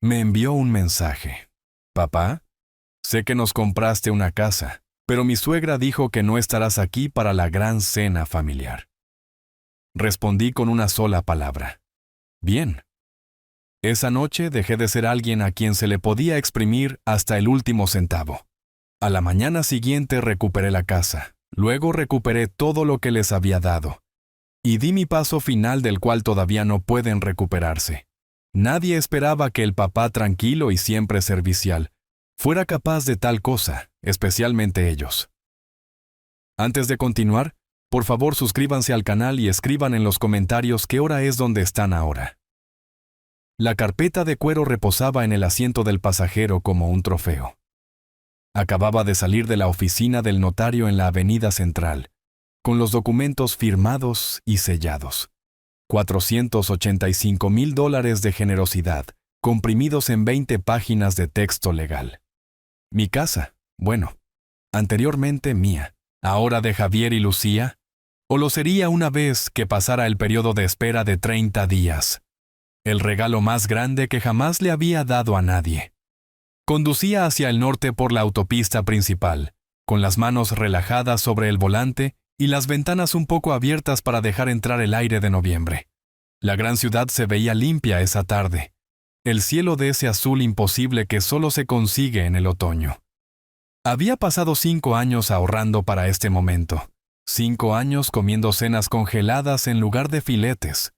Me envió un mensaje. Papá, sé que nos compraste una casa, pero mi suegra dijo que no estarás aquí para la gran cena familiar. Respondí con una sola palabra. Bien. Esa noche dejé de ser alguien a quien se le podía exprimir hasta el último centavo. A la mañana siguiente recuperé la casa, luego recuperé todo lo que les había dado, y di mi paso final del cual todavía no pueden recuperarse. Nadie esperaba que el papá tranquilo y siempre servicial fuera capaz de tal cosa, especialmente ellos. Antes de continuar, por favor suscríbanse al canal y escriban en los comentarios qué hora es donde están ahora. La carpeta de cuero reposaba en el asiento del pasajero como un trofeo. Acababa de salir de la oficina del notario en la Avenida Central, con los documentos firmados y sellados. $485,000 de generosidad, comprimidos en 20 páginas de texto legal. Mi casa, bueno, anteriormente mía, ahora de Javier y Lucía, o lo sería una vez que pasara el periodo de espera de 30 días. El regalo más grande que jamás le había dado a nadie. Conducía hacia el norte por la autopista principal, con las manos relajadas sobre el volante y las ventanas un poco abiertas para dejar entrar el aire de noviembre. La gran ciudad se veía limpia esa tarde, el cielo de ese azul imposible que solo se consigue en el otoño. Había pasado 5 años ahorrando para este momento, 5 años comiendo cenas congeladas en lugar de filetes,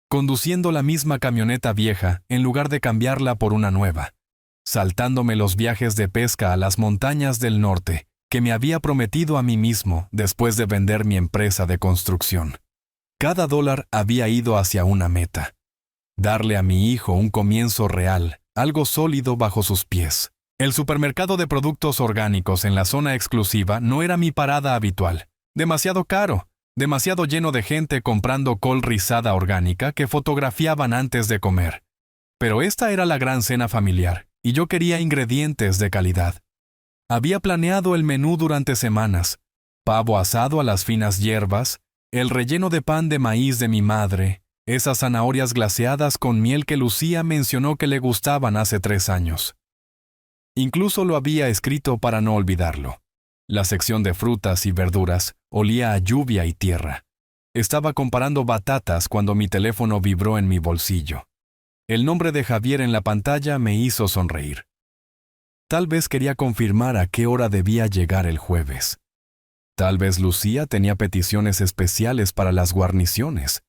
conduciendo la misma camioneta vieja en lugar de cambiarla por una nueva, saltándome los viajes de pesca a las montañas del norte que me había prometido a mí mismo después de vender mi empresa de construcción. Cada dólar había ido hacia una meta: darle a mi hijo un comienzo real, algo sólido bajo sus pies. El supermercado de productos orgánicos en la zona exclusiva no era mi parada habitual. Demasiado caro, demasiado lleno de gente comprando col rizada orgánica que fotografiaban antes de comer. Pero esta era la gran cena familiar, y yo quería ingredientes de calidad. Había planeado el menú durante semanas: pavo asado a las finas hierbas, el relleno de pan de maíz de mi madre, esas zanahorias glaseadas con miel que Lucía mencionó que le gustaban hace 3 años. Incluso lo había escrito para no olvidarlo. La sección de frutas y verduras olía a lluvia y tierra. Estaba comparando batatas cuando mi teléfono vibró en mi bolsillo. El nombre de Javier en la pantalla me hizo sonreír. Tal vez quería confirmar a qué hora debía llegar el jueves. Tal vez Lucía tenía peticiones especiales para las guarniciones.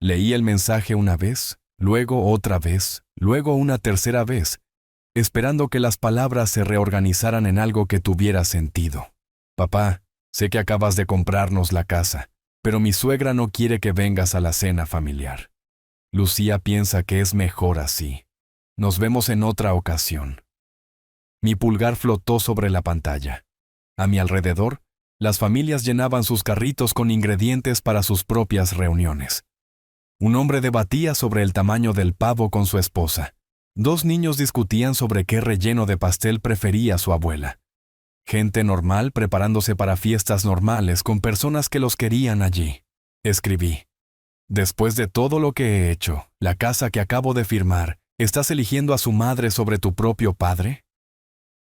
Leí el mensaje una vez, luego otra vez, luego una tercera vez, esperando que las palabras se reorganizaran en algo que tuviera sentido. Papá, sé que acabas de comprarnos la casa, pero mi suegra no quiere que vengas a la cena familiar. Lucía piensa que es mejor así. Nos vemos en otra ocasión. Mi pulgar flotó sobre la pantalla. A mi alrededor, las familias llenaban sus carritos con ingredientes para sus propias reuniones. Un hombre debatía sobre el tamaño del pavo con su esposa. 2 niños discutían sobre qué relleno de pastel prefería su abuela. Gente normal preparándose para fiestas normales con personas que los querían allí. Escribí: después de todo lo que he hecho, la casa que acabo de firmar, ¿estás eligiendo a su madre sobre tu propio padre?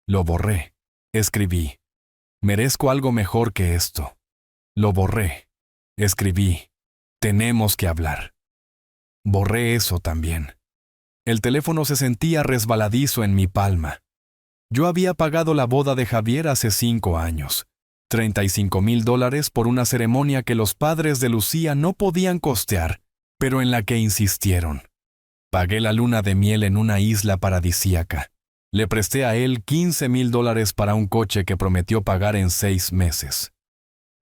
Lo borré. Escribí: merezco algo mejor que esto. Lo borré. Escribí: tenemos que hablar. Borré eso también. El teléfono se sentía resbaladizo en mi palma. Yo había pagado la boda de Javier hace 5 años. $35,000 por una ceremonia que los padres de Lucía no podían costear, pero en la que insistieron. Pagué la luna de miel en una isla paradisíaca. Le presté a él $15,000 para un coche que prometió pagar en 6 meses.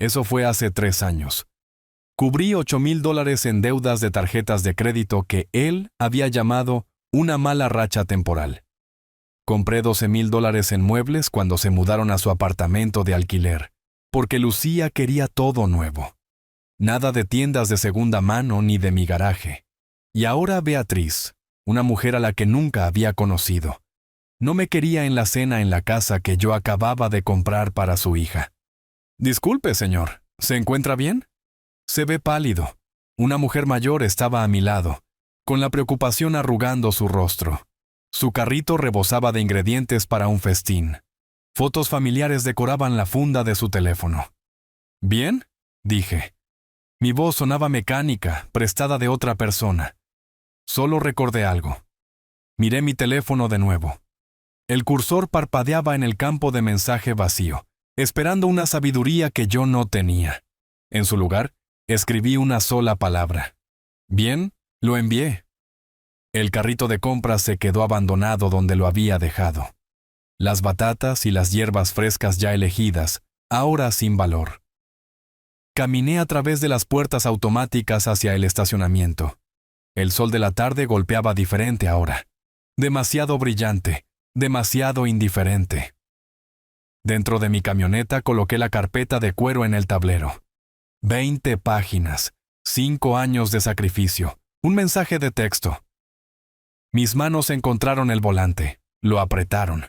Eso fue hace 3 años. Cubrí $8,000 en deudas de tarjetas de crédito que él había llamado una mala racha temporal. Compré $12,000 en muebles cuando se mudaron a su apartamento de alquiler, porque Lucía quería todo nuevo. Nada de tiendas de segunda mano ni de mi garaje. Y ahora Beatriz, una mujer a la que nunca había conocido, no me quería en la cena en la casa que yo acababa de comprar para su hija. Disculpe, señor, ¿se encuentra bien? Se ve pálido. Una mujer mayor estaba a mi lado, con la preocupación arrugando su rostro. Su carrito rebosaba de ingredientes para un festín. Fotos familiares decoraban la funda de su teléfono. ¿Bien?, dije. Mi voz sonaba mecánica, prestada de otra persona. Solo recordé algo. Miré mi teléfono de nuevo. El cursor parpadeaba en el campo de mensaje vacío, esperando una sabiduría que yo no tenía. En su lugar, escribí una sola palabra. Bien, lo envié. El carrito de compras se quedó abandonado donde lo había dejado. Las batatas y las hierbas frescas ya elegidas, ahora sin valor. Caminé a través de las puertas automáticas hacia el estacionamiento. El sol de la tarde golpeaba diferente ahora. Demasiado brillante, demasiado indiferente. Dentro de mi camioneta coloqué la carpeta de cuero en el tablero. 20 páginas, 5 años de sacrificio, un mensaje de texto. Mis manos encontraron el volante, lo apretaron.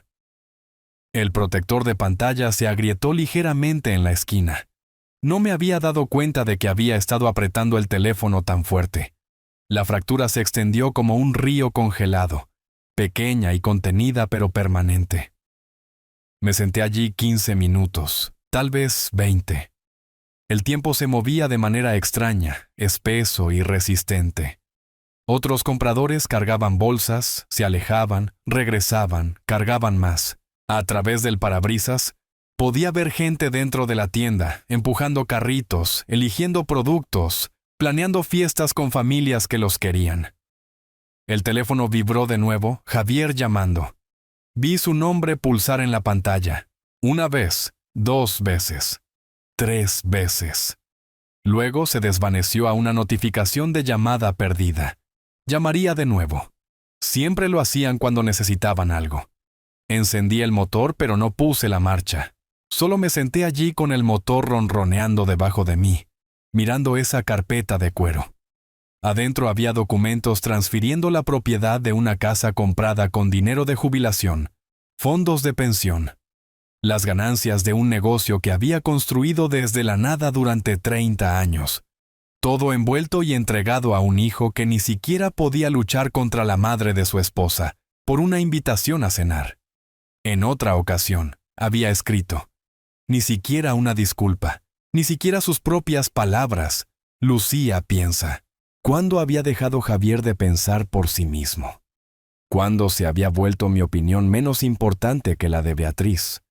El protector de pantalla se agrietó ligeramente en la esquina. No me había dado cuenta de que había estado apretando el teléfono tan fuerte. La fractura se extendió como un río congelado, pequeña y contenida pero permanente. Me senté allí 15 minutos, tal vez 20. El tiempo se movía de manera extraña, espeso y resistente. Otros compradores cargaban bolsas, se alejaban, regresaban, cargaban más. A través del parabrisas, podía ver gente dentro de la tienda, empujando carritos, eligiendo productos, planeando fiestas con familias que los querían. El teléfono vibró de nuevo, Javier llamando. Vi su nombre pulsar en la pantalla. 1 vez, 2 veces, 3 veces. Luego se desvaneció a una notificación de llamada perdida. Llamaría de nuevo. Siempre lo hacían cuando necesitaban algo. Encendí el motor, pero no puse la marcha. Solo me senté allí con el motor ronroneando debajo de mí, mirando esa carpeta de cuero. Adentro había documentos transfiriendo la propiedad de una casa comprada con dinero de jubilación, fondos de pensión, las ganancias de un negocio que había construido desde la nada durante 30 años. Todo envuelto y entregado a un hijo que ni siquiera podía luchar contra la madre de su esposa por una invitación a cenar. En otra ocasión, había escrito, ni siquiera una disculpa, ni siquiera sus propias palabras. Lucía piensa. ¿Cuándo había dejado Javier de pensar por sí mismo? ¿Cuándo se había vuelto mi opinión menos importante que la de Beatriz?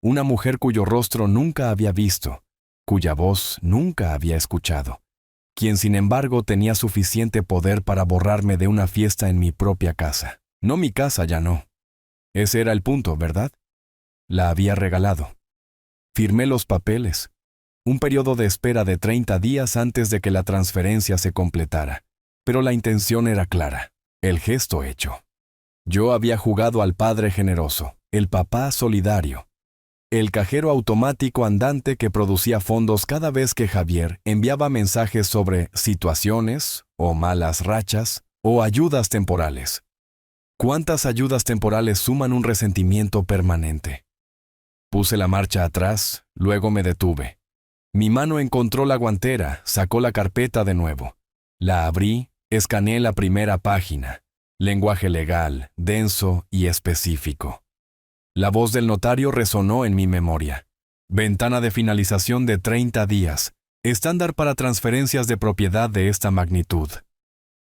Una mujer cuyo rostro nunca había visto, cuya voz nunca había escuchado, quien sin embargo tenía suficiente poder para borrarme de una fiesta en mi propia casa. No mi casa, ya no. Ese era el punto, ¿verdad? La había regalado. Firmé los papeles. Un periodo de espera de 30 días antes de que la transferencia se completara. Pero la intención era clara, el gesto hecho. Yo había jugado al padre generoso, el papá solidario, el cajero automático andante que producía fondos cada vez que Javier enviaba mensajes sobre situaciones, o malas rachas, o ayudas temporales. ¿Cuántas ayudas temporales suman un resentimiento permanente? Puse la marcha atrás, luego me detuve. Mi mano encontró la guantera, sacó la carpeta de nuevo. La abrí, escaneé la primera página. Lenguaje legal, denso y específico. La voz del notario resonó en mi memoria. Ventana de finalización de 30 días. Estándar para transferencias de propiedad de esta magnitud.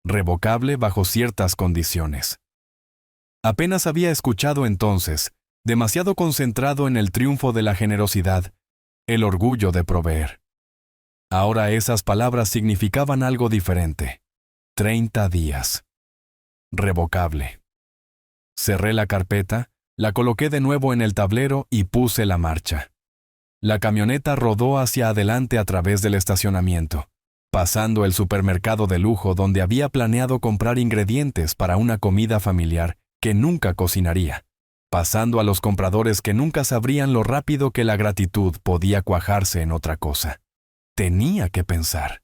Revocable bajo ciertas condiciones. Apenas había escuchado entonces, demasiado concentrado en el triunfo de la generosidad, el orgullo de proveer. Ahora esas palabras significaban algo diferente. 30 días. Revocable. Cerré la carpeta, la coloqué de nuevo en el tablero y puse la marcha. La camioneta rodó hacia adelante a través del estacionamiento, pasando el supermercado de lujo donde había planeado comprar ingredientes para una comida familiar que nunca cocinaría, pasando a los compradores que nunca sabrían lo rápido que la gratitud podía cuajarse en otra cosa. Tenía que pensar.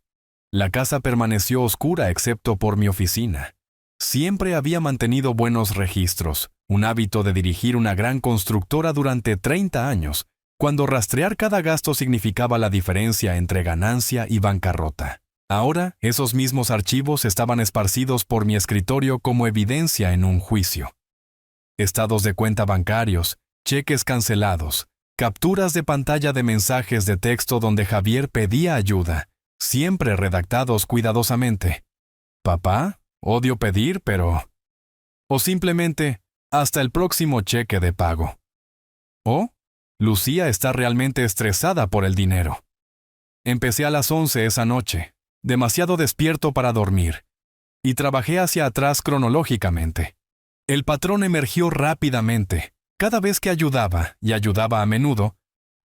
La casa permaneció oscura excepto por mi oficina. Siempre había mantenido buenos registros, un hábito de dirigir una gran constructora durante 30 años, cuando rastrear cada gasto significaba la diferencia entre ganancia y bancarrota. Ahora, esos mismos archivos estaban esparcidos por mi escritorio como evidencia en un juicio. estados de cuenta bancarios, cheques cancelados, capturas de pantalla de mensajes de texto donde Javier pedía ayuda, siempre redactados cuidadosamente. Papá, odio pedir, pero... O simplemente, hasta el próximo cheque de pago. O, Lucía está realmente estresada por el dinero. Empecé a las 11 esa noche, demasiado despierto para dormir, y trabajé hacia atrás cronológicamente. El patrón emergió rápidamente. Cada vez que ayudaba, y ayudaba a menudo,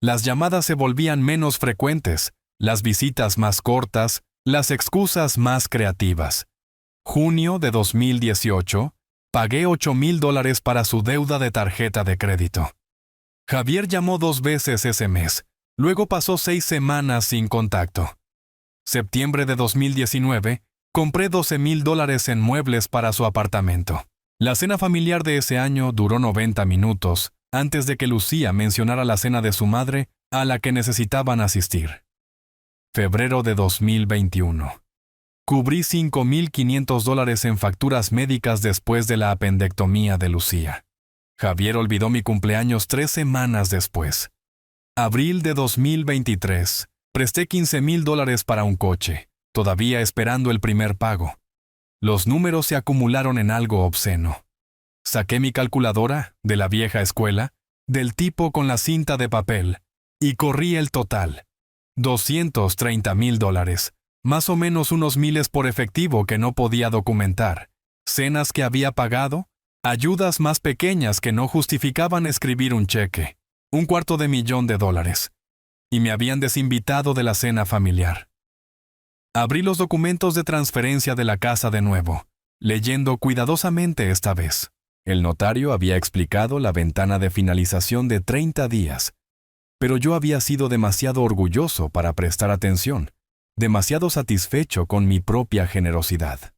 las llamadas se volvían menos frecuentes, las visitas más cortas, las excusas más creativas. Junio de 2018, pagué $8,000 para su deuda de tarjeta de crédito. Javier llamó 2 veces ese mes, luego pasó 6 semanas sin contacto. Septiembre de 2019, compré $12,000 en muebles para su apartamento. La cena familiar de ese año duró 90 minutos, antes de que Lucía mencionara la cena de su madre a la que necesitaban asistir. Febrero de 2021. Cubrí $5,500 en facturas médicas después de la apendectomía de Lucía. Javier olvidó mi cumpleaños 3 semanas después. Abril de 2023. Presté $15,000 para un coche, todavía esperando el primer pago. Los números se acumularon en algo obsceno. Saqué mi calculadora, de la vieja escuela, del tipo con la cinta de papel, y corrí el total. $230,000, más o menos unos miles por efectivo que no podía documentar, cenas que había pagado, ayudas más pequeñas que no justificaban escribir un cheque, $250,000, y me habían desinvitado de la cena familiar. Abrí los documentos de transferencia de la casa de nuevo, leyendo cuidadosamente esta vez. El notario había explicado la ventana de finalización de 30 días, pero yo había sido demasiado orgulloso para prestar atención, demasiado satisfecho con mi propia generosidad.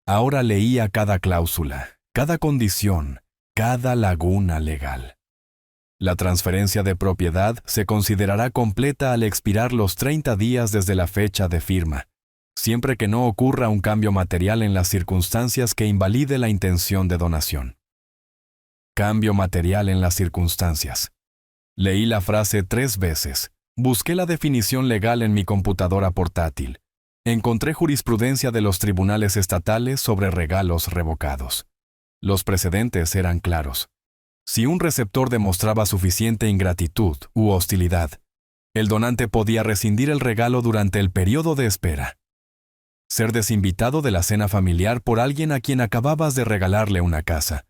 Ahora leía cada cláusula, cada condición, cada laguna legal. La transferencia de propiedad se considerará completa al expirar los 30 días desde la fecha de firma, siempre que no ocurra un cambio material en las circunstancias que invalide la intención de donación. Cambio material en las circunstancias. Leí la frase 3 veces, busqué la definición legal en mi computadora portátil, encontré jurisprudencia de los tribunales estatales sobre regalos revocados. Los precedentes eran claros. Si un receptor demostraba suficiente ingratitud u hostilidad, el donante podía rescindir el regalo durante el periodo de espera. Ser desinvitado de la cena familiar por alguien a quien acababas de regalarle una casa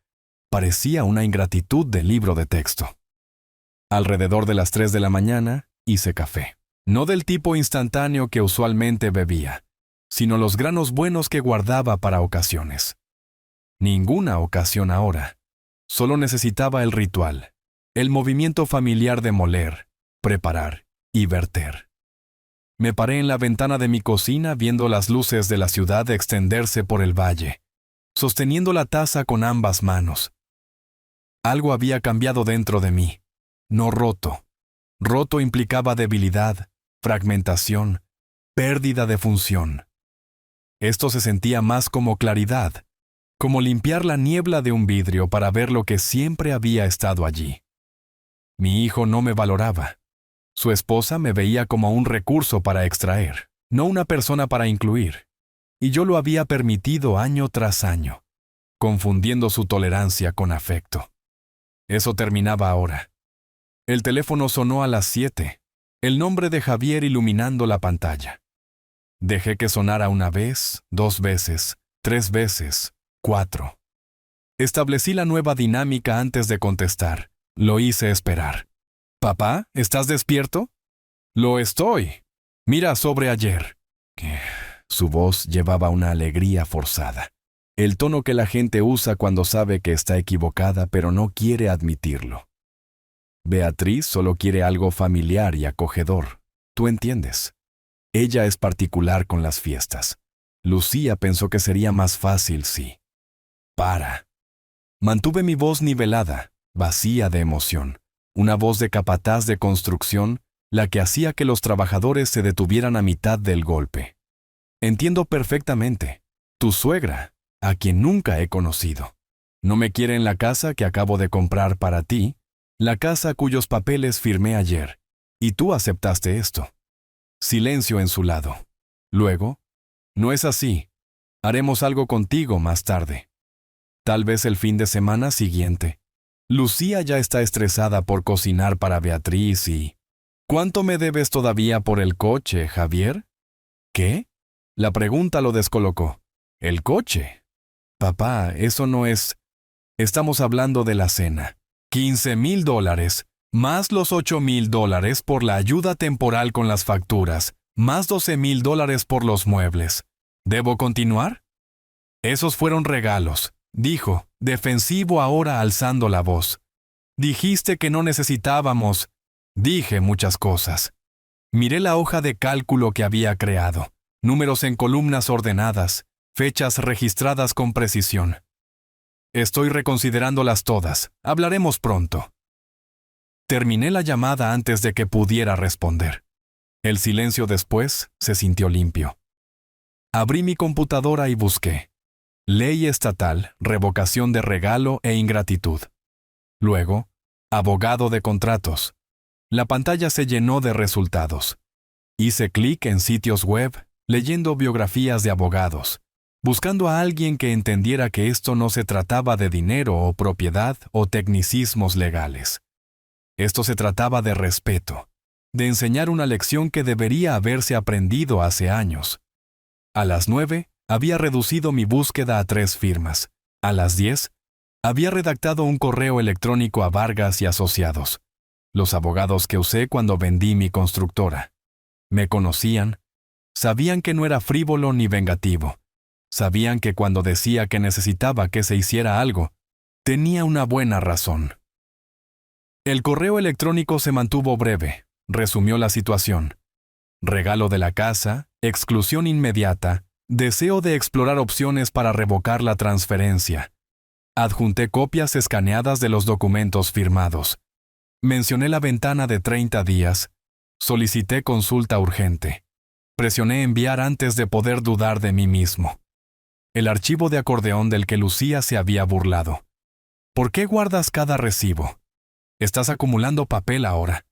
parecía una ingratitud de libro de texto. Alrededor de las 3 de la mañana hice café. No del tipo instantáneo que usualmente bebía, sino los granos buenos que guardaba para ocasiones. Ninguna ocasión ahora. Solo necesitaba el ritual, el movimiento familiar de moler, preparar y verter. Me paré en la ventana de mi cocina viendo las luces de la ciudad extenderse por el valle, sosteniendo la taza con ambas manos. Algo había cambiado dentro de mí, no roto. Roto implicaba debilidad, fragmentación, pérdida de función. Esto se sentía más como claridad, como limpiar la niebla de un vidrio para ver lo que siempre había estado allí. Mi hijo no me valoraba. Su esposa me veía como un recurso para extraer, no una persona para incluir. Y yo lo había permitido año tras año, confundiendo su tolerancia con afecto. Eso terminaba ahora. El teléfono sonó a las 7, el nombre de Javier iluminando la pantalla. Dejé que sonara 1 vez, 2 veces, 3 veces, 4. Establecí la nueva dinámica antes de contestar. Lo hice esperar. «Papá, ¿estás despierto?» «Lo estoy. Mira sobre ayer». Su voz llevaba una alegría forzada. El tono que la gente usa cuando sabe que está equivocada pero no quiere admitirlo. Beatriz solo quiere algo familiar y acogedor. Tú entiendes. Ella es particular con las fiestas. Lucía pensó que sería más fácil si... Para. Mantuve mi voz nivelada, vacía de emoción. Una voz de capataz de construcción, la que hacía que los trabajadores se detuvieran a mitad del golpe. Entiendo perfectamente. Tu suegra, a quien nunca he conocido. No me quiere en la casa que acabo de comprar para ti, la casa cuyos papeles firmé ayer, y tú aceptaste esto. Silencio en su lado. Luego, no es así. Haremos algo contigo más tarde. Tal vez el fin de semana siguiente. Lucía ya está estresada por cocinar para Beatriz y... ¿Cuánto me debes todavía por el coche, Javier? ¿Qué? La pregunta lo descolocó. ¿El coche? Papá, eso no es... Estamos hablando de la cena. $15,000, más los $8,000 por la ayuda temporal con las facturas, más $12,000 por los muebles. ¿Debo continuar? Esos fueron regalos, dijo, defensivo ahora alzando la voz. Dijiste que no necesitábamos. Dije muchas cosas. Miré la hoja de cálculo que había creado, números en columnas ordenadas, fechas registradas con precisión. Estoy reconsiderándolas todas. Hablaremos pronto. Terminé la llamada antes de que pudiera responder. El silencio después se sintió limpio. Abrí mi computadora y busqué. Ley estatal, revocación de regalo e ingratitud. Luego, abogado de contratos. La pantalla se llenó de resultados. Hice clic en sitios web, leyendo biografías de abogados, buscando a alguien que entendiera que esto no se trataba de dinero o propiedad o tecnicismos legales. Esto se trataba de respeto, de enseñar una lección que debería haberse aprendido hace años. A las 9, había reducido mi búsqueda a 3 firmas. A las 10, había redactado un correo electrónico a Vargas y Asociados, los abogados que usé cuando vendí mi constructora. Me conocían, sabían que no era frívolo ni vengativo. Sabían que cuando decía que necesitaba que se hiciera algo, tenía una buena razón. El correo electrónico se mantuvo breve, resumió la situación. Regalo de la casa, exclusión inmediata, deseo de explorar opciones para revocar la transferencia. Adjunté copias escaneadas de los documentos firmados. Mencioné la ventana de 30 días. Solicité consulta urgente. Presioné enviar antes de poder dudar de mí mismo. El archivo de acordeón del que Lucía se había burlado. ¿Por qué guardas cada recibo? Estás acumulando papel ahora.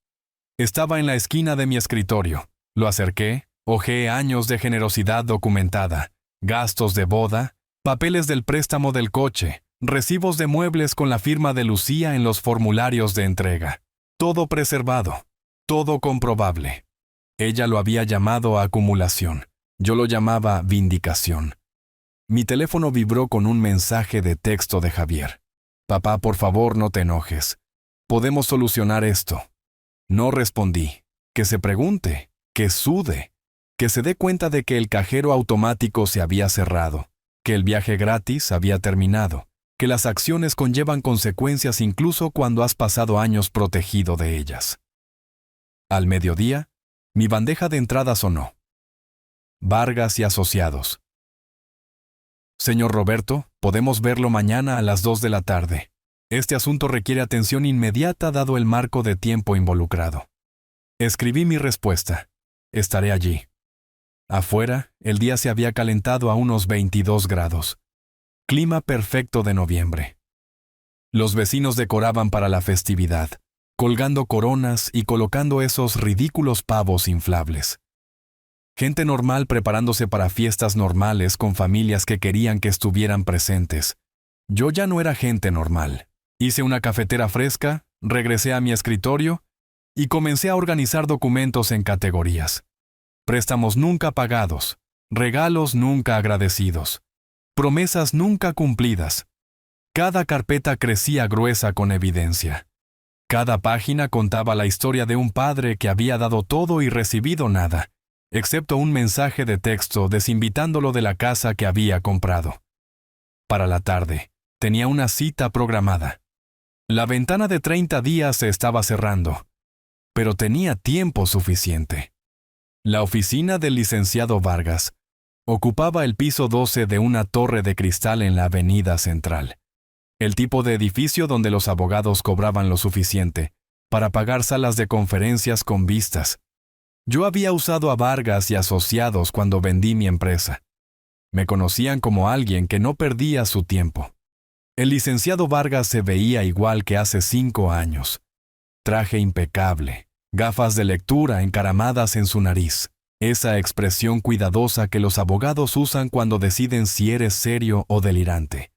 Estaba en la esquina de mi escritorio. Lo acerqué, hojeé años de generosidad documentada, gastos de boda, papeles del préstamo del coche, recibos de muebles con la firma de Lucía en los formularios de entrega. Todo preservado, todo comprobable. Ella lo había llamado acumulación. Yo lo llamaba vindicación. Mi teléfono vibró con un mensaje de texto de Javier. Papá, por favor, no te enojes. Podemos solucionar esto. No respondí. Que se pregunte, que sude, que se dé cuenta de que el cajero automático se había cerrado, que el viaje gratis había terminado, que las acciones conllevan consecuencias incluso cuando has pasado años protegido de ellas. Al mediodía, mi bandeja de entrada sonó. Vargas y Asociados. Señor Roberto, podemos verlo mañana a las 2 de la tarde. Este asunto requiere atención inmediata dado el marco de tiempo involucrado. Escribí mi respuesta. Estaré allí. Afuera, el día se había calentado a unos 22 grados. Clima perfecto de noviembre. Los vecinos decoraban para la festividad, colgando coronas y colocando esos ridículos pavos inflables. Gente normal preparándose para fiestas normales con familias que querían que estuvieran presentes. Yo ya no era gente normal. Hice una cafetera fresca, regresé a mi escritorio y comencé a organizar documentos en categorías. Préstamos nunca pagados, regalos nunca agradecidos, promesas nunca cumplidas. Cada carpeta crecía gruesa con evidencia. Cada página contaba la historia de un padre que había dado todo y recibido nada, excepto un mensaje de texto desinvitándolo de la casa que había comprado. Para la tarde, tenía una cita programada. La ventana de 30 días se estaba cerrando, pero tenía tiempo suficiente. La oficina del licenciado Vargas ocupaba el piso 12 de una torre de cristal en la avenida Central, el tipo de edificio donde los abogados cobraban lo suficiente para pagar salas de conferencias con vistas. Yo había usado a Vargas y Asociados cuando vendí mi empresa. Me conocían como alguien que no perdía su tiempo. El licenciado Vargas se veía igual que hace 5 años. Traje impecable, gafas de lectura encaramadas en su nariz, esa expresión cuidadosa que los abogados usan cuando deciden si eres serio o delirante.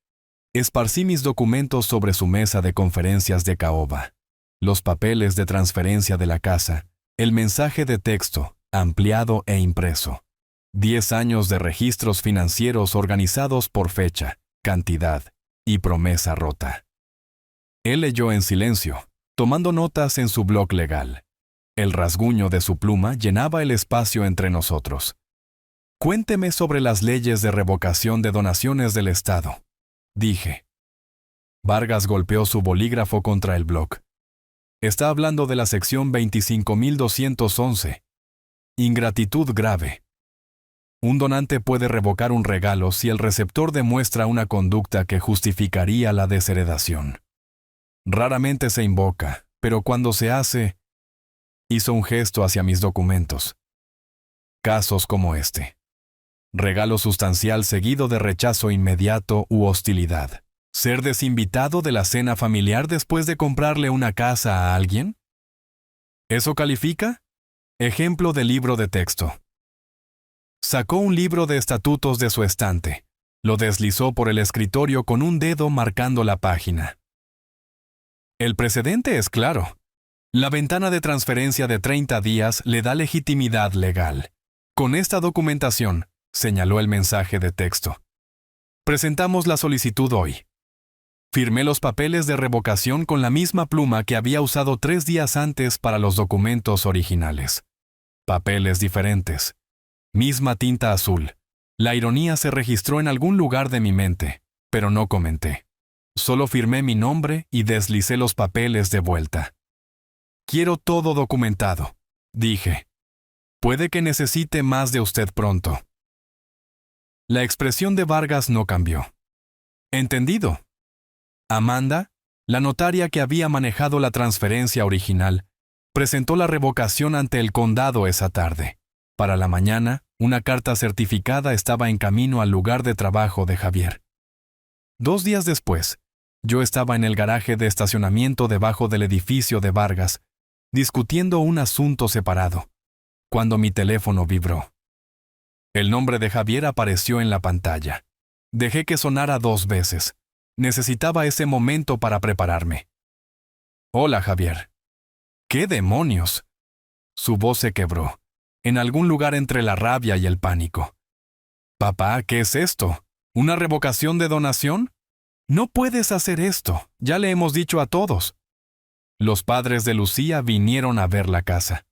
Esparcí mis documentos sobre su mesa de conferencias de caoba, los papeles de transferencia de la casa, el mensaje de texto, ampliado e impreso. 10 años de registros financieros organizados por fecha, cantidad y promesa rota. Él leyó en silencio, tomando notas en su bloc legal. El rasguño de su pluma llenaba el espacio entre nosotros. Cuénteme sobre las leyes de revocación de donaciones del Estado, dije. Vargas golpeó su bolígrafo contra el bloc. Está hablando de la sección 25.211. Ingratitud grave. Un donante puede revocar un regalo si el receptor demuestra una conducta que justificaría la desheredación. Raramente se invoca, pero cuando se hace... Hizo un gesto hacia mis documentos. Casos como este. Regalo sustancial seguido de rechazo inmediato u hostilidad. ¿Ser desinvitado de la cena familiar después de comprarle una casa a alguien? ¿Eso califica? Ejemplo de libro de texto. Sacó un libro de estatutos de su estante. Lo deslizó por el escritorio con un dedo marcando la página. El precedente es claro. La ventana de transferencia de 30 días le da legitimidad legal. Con esta documentación, señaló el mensaje de texto. Presentamos la solicitud hoy. Firmé los papeles de revocación con la misma pluma que había usado 3 días antes para los documentos originales. Papeles diferentes. Misma tinta azul. La ironía se registró en algún lugar de mi mente, pero no comenté. Solo firmé mi nombre y deslicé los papeles de vuelta. Quiero todo documentado, dije. Puede que necesite más de usted pronto. La expresión de Vargas no cambió. Entendido. Amanda, la notaria que había manejado la transferencia original, presentó la revocación ante el condado esa tarde. Para la mañana, una carta certificada estaba en camino al lugar de trabajo de Javier. 2 días después, yo estaba en el garaje de estacionamiento debajo del edificio de Vargas, discutiendo un asunto separado, cuando mi teléfono vibró. El nombre de Javier apareció en la pantalla. Dejé que sonara 2 veces. Necesitaba ese momento para prepararme. Hola, Javier. ¿Qué demonios? Su voz se quebró, en algún lugar entre la rabia y el pánico. Papá, ¿qué es esto? ¿Una revocación de donación? No puedes hacer esto, ya le hemos dicho a todos. Los padres de Lucía vinieron a ver la casa.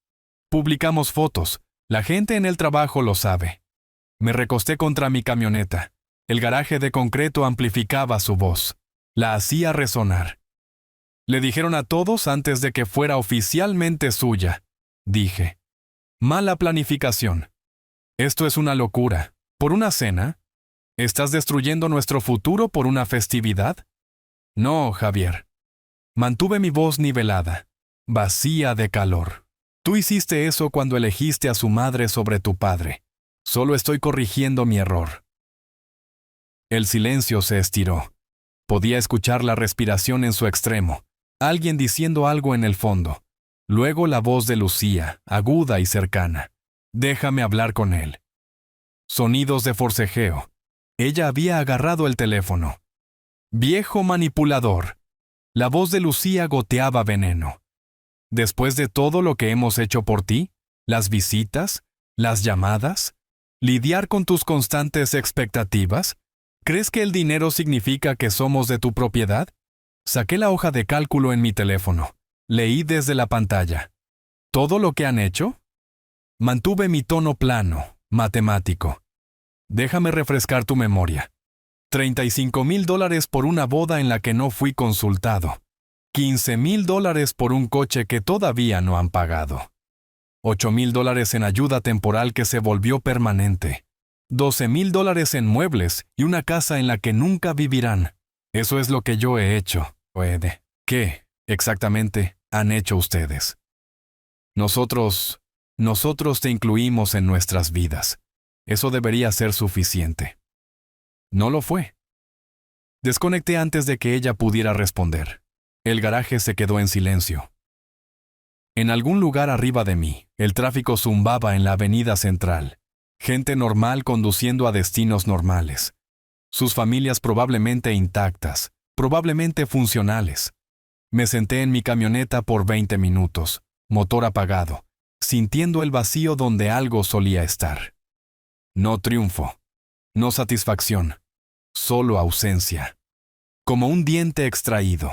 Publicamos fotos, la gente en el trabajo lo sabe. Me recosté contra mi camioneta. El garaje de concreto amplificaba su voz. La hacía resonar. Le dijeron a todos antes de que fuera oficialmente suya, dije. Mala planificación. Esto es una locura. ¿Por una cena? ¿Estás destruyendo nuestro futuro por una festividad? No, Javier. Mantuve mi voz nivelada, vacía de calor. Tú hiciste eso cuando elegiste a su madre sobre tu padre. Solo estoy corrigiendo mi error. El silencio se estiró. Podía escuchar la respiración en su extremo, alguien diciendo algo en el fondo. Luego la voz de Lucía, aguda y cercana. Déjame hablar con él. Sonidos de forcejeo. Ella había agarrado el teléfono. Viejo manipulador. La voz de Lucía goteaba veneno. Después de todo lo que hemos hecho por ti, las visitas, las llamadas, lidiar con tus constantes expectativas, ¿crees que el dinero significa que somos de tu propiedad? Saqué la hoja de cálculo en mi teléfono. Leí desde la pantalla. ¿Todo lo que han hecho? Mantuve mi tono plano, matemático. Déjame refrescar tu memoria. $35,000 por una boda en la que no fui consultado. $15,000 por un coche que todavía no han pagado. $8,000 en ayuda temporal que se volvió permanente. $12,000 en muebles y una casa en la que nunca vivirán. Eso es lo que yo he hecho. ¿Qué, exactamente, han hecho ustedes? Nosotros te incluimos en nuestras vidas. Eso debería ser suficiente. No lo fue. Desconecté antes de que ella pudiera responder. El garaje se quedó en silencio. En algún lugar arriba de mí, el tráfico zumbaba en la avenida central. Gente normal conduciendo a destinos normales. Sus familias probablemente intactas, probablemente funcionales. Me senté en mi camioneta por 20 minutos, motor apagado, sintiendo el vacío donde algo solía estar. No triunfo, no satisfacción, solo ausencia. Como un diente extraído.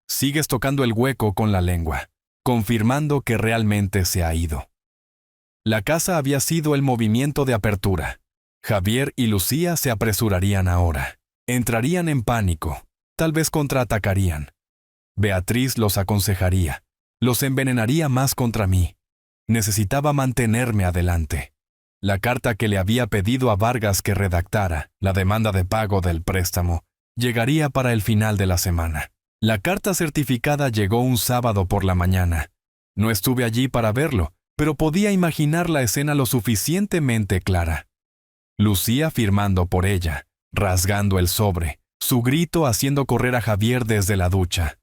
Sigues tocando el hueco con la lengua, confirmando que realmente se ha ido. La casa había sido el movimiento de apertura. Javier y Lucía se apresurarían ahora. Entrarían en pánico, tal vez contraatacarían. Beatriz los aconsejaría, los envenenaría más contra mí. Necesitaba mantenerme adelante. La carta que le había pedido a Vargas que redactara, la demanda de pago del préstamo, llegaría para el final de la semana. La carta certificada llegó un sábado por la mañana. No estuve allí para verlo, pero podía imaginar la escena lo suficientemente clara. Lucía firmando por ella, rasgando el sobre, su grito haciendo correr a Javier desde la ducha.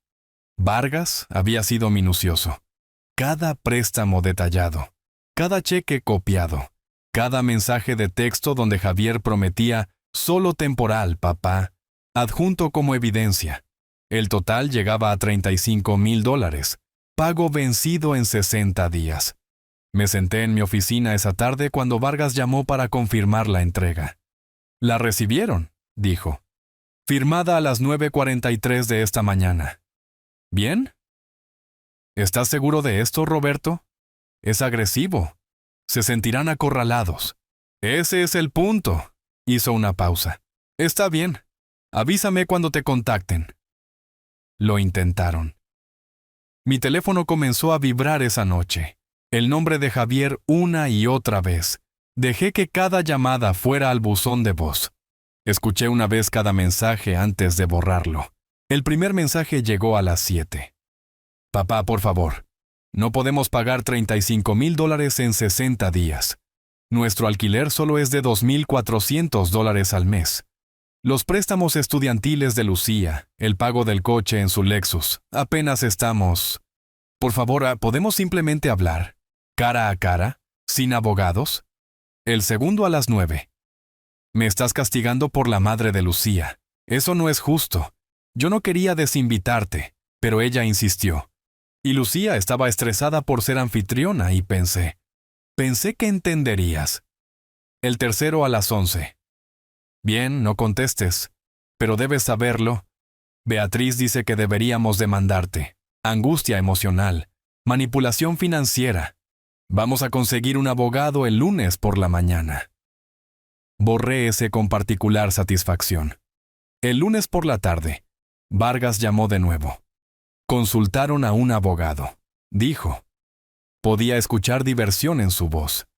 Vargas había sido minucioso. Cada préstamo detallado, cada cheque copiado, cada mensaje de texto donde Javier prometía «solo temporal, papá», adjunto como evidencia. El total llegaba a $35,000, pago vencido en 60 días. Me senté en mi oficina esa tarde cuando Vargas llamó para confirmar la entrega. «La recibieron», dijo. «Firmada a las 9:43 de esta mañana». «¿Bien? ¿Estás seguro de esto, Roberto? Es agresivo. Se sentirán acorralados». «Ese es el punto». Hizo una pausa. «Está bien. Avísame cuando te contacten». Lo intentaron. Mi teléfono comenzó a vibrar esa noche. El nombre de Javier una y otra vez. Dejé que cada llamada fuera al buzón de voz. Escuché una vez cada mensaje antes de borrarlo. El primer mensaje llegó a las 7. «Papá, por favor. No podemos pagar $35,000 en 60 días. Nuestro alquiler solo es de $2,400 al mes. Los préstamos estudiantiles de Lucía, el pago del coche en su Lexus, apenas estamos... Por favor, ¿podemos simplemente hablar? Cara a cara, sin abogados?» El segundo a las 9. «Me estás castigando por la madre de Lucía. Eso no es justo. Yo no quería desinvitarte, pero ella insistió. Y Lucía estaba estresada por ser anfitriona y pensé que entenderías». El tercero a las 11. «Bien, no contestes, pero debes saberlo. Beatriz dice que deberíamos demandarte. Angustia emocional, manipulación financiera. Vamos a conseguir un abogado el lunes por la mañana». Borré ese con particular satisfacción. El lunes por la tarde, Vargas llamó de nuevo. Consultaron a un abogado, dijo. Podía escuchar diversión en su voz.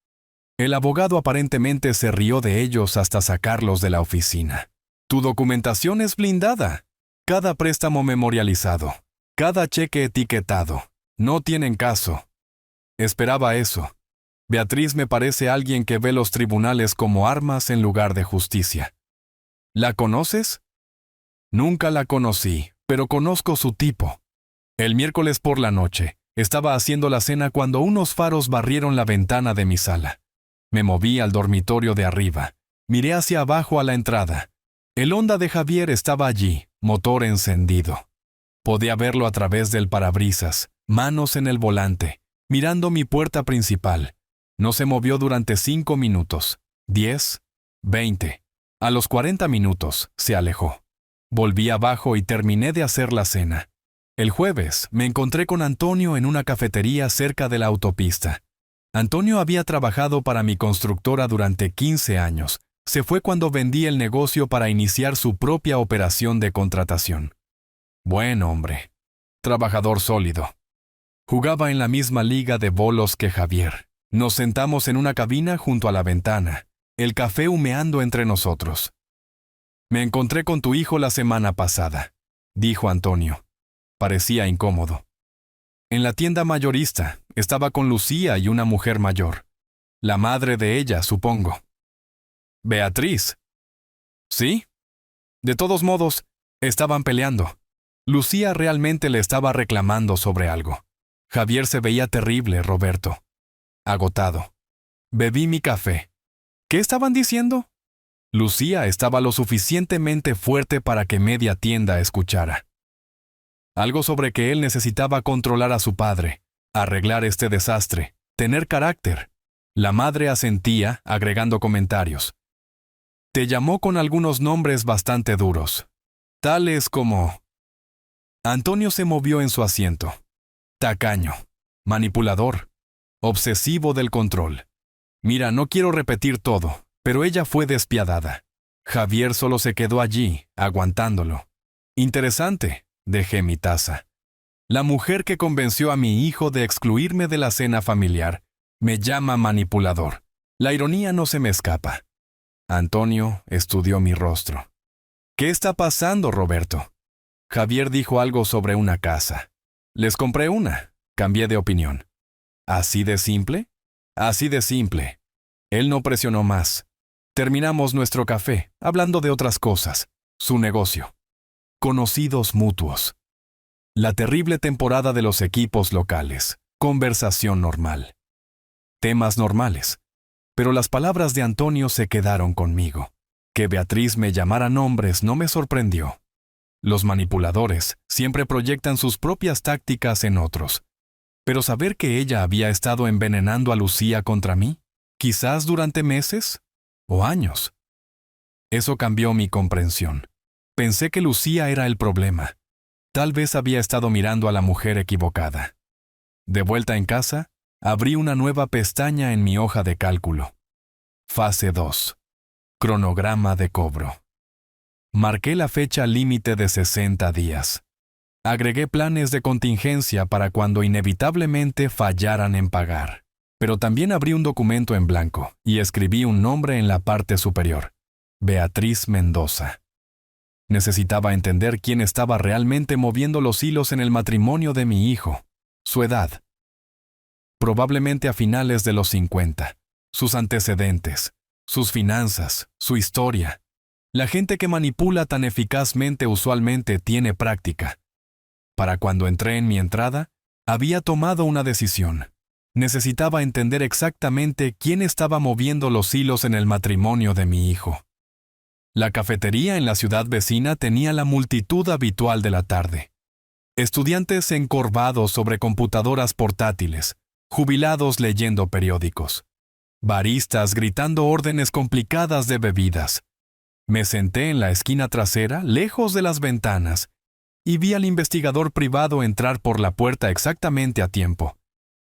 El abogado aparentemente se rió de ellos hasta sacarlos de la oficina. «Tu documentación es blindada. Cada préstamo memorializado. Cada cheque etiquetado. No tienen caso». Esperaba eso. Beatriz me parece alguien que ve los tribunales como armas en lugar de justicia. ¿La conoces? Nunca la conocí, pero conozco su tipo. El miércoles por la noche, estaba haciendo la cena cuando unos faros barrieron la ventana de mi sala. Me moví al dormitorio de arriba. Miré hacia abajo a la entrada. El Honda de Javier estaba allí, motor encendido. Podía verlo a través del parabrisas, manos en el volante, mirando mi puerta principal. No se movió durante 5 minutos, 10, 20. A los 40 minutos, se alejó. Volví abajo y terminé de hacer la cena. El jueves, me encontré con Antonio en una cafetería cerca de la autopista. Antonio había trabajado para mi constructora durante 15 años. Se fue cuando vendí el negocio para iniciar su propia operación de contratación. Buen hombre. Trabajador sólido. Jugaba en la misma liga de bolos que Javier. Nos sentamos en una cabina junto a la ventana, el café humeando entre nosotros. «Me encontré con tu hijo la semana pasada», dijo Antonio. Parecía incómodo. «En la tienda mayorista, estaba con Lucía y una mujer mayor. La madre de ella, supongo». «Beatriz». «Sí. De todos modos, Estaban peleando. Lucía realmente le estaba reclamando sobre algo. Javier se veía terrible, Roberto. Agotado. Bebí mi café. ¿Qué estaban diciendo? Lucía estaba lo suficientemente fuerte para que media tienda escuchara. Algo sobre que él necesitaba controlar a su padre, arreglar este desastre, tener carácter. La madre asentía, agregando comentarios. Te llamó con algunos nombres bastante duros, tales como... Antonio se movió en su asiento. Tacaño, manipulador, obsesivo del control. Mira, no quiero repetir todo, pero ella fue despiadada. Javier solo se quedó allí, aguantándolo. Interesante, dejé mi taza. La mujer que convenció a mi hijo de excluirme de la cena familiar me llama manipulador. La ironía no se me escapa. Antonio estudió mi rostro. ¿Qué está pasando, Roberto? Javier dijo algo sobre una casa. Les compré una. Cambié de opinión. ¿Así de simple? Así de simple. Él no presionó más. Terminamos nuestro café, hablando de otras cosas. Su negocio. Conocidos mutuos. La terrible temporada de los equipos locales. Conversación normal. Temas normales. Pero las palabras de Antonio se quedaron conmigo. Que Beatriz me llamara nombres no me sorprendió. Los manipuladores siempre proyectan sus propias tácticas en otros. Pero saber que ella había estado envenenando a Lucía contra mí, quizás durante meses o años. Eso cambió mi comprensión. Pensé que Lucía era el problema. Tal vez había estado mirando a la mujer equivocada. De vuelta en casa, abrí una nueva pestaña en mi hoja de cálculo. Fase 2. Cronograma de cobro. Marqué la fecha límite de 60 días. Agregué planes de contingencia para cuando inevitablemente fallaran en pagar. Pero también abrí un documento en blanco y escribí un nombre en la parte superior. Beatriz Mendoza. Necesitaba entender quién estaba realmente moviendo los hilos en el matrimonio de mi hijo. Su edad. Probablemente a finales de los 50. Sus antecedentes. Sus finanzas. Su historia. La gente que manipula tan eficazmente usualmente tiene práctica. Para cuando entré en mi entrada, había tomado una decisión. Necesitaba entender exactamente quién estaba moviendo los hilos en el matrimonio de mi hijo. La cafetería en la ciudad vecina tenía la multitud habitual de la tarde. Estudiantes encorvados sobre computadoras portátiles, jubilados leyendo periódicos, baristas gritando órdenes complicadas de bebidas. Me senté en la esquina trasera, lejos de las ventanas, y vi al investigador privado entrar por la puerta exactamente a tiempo.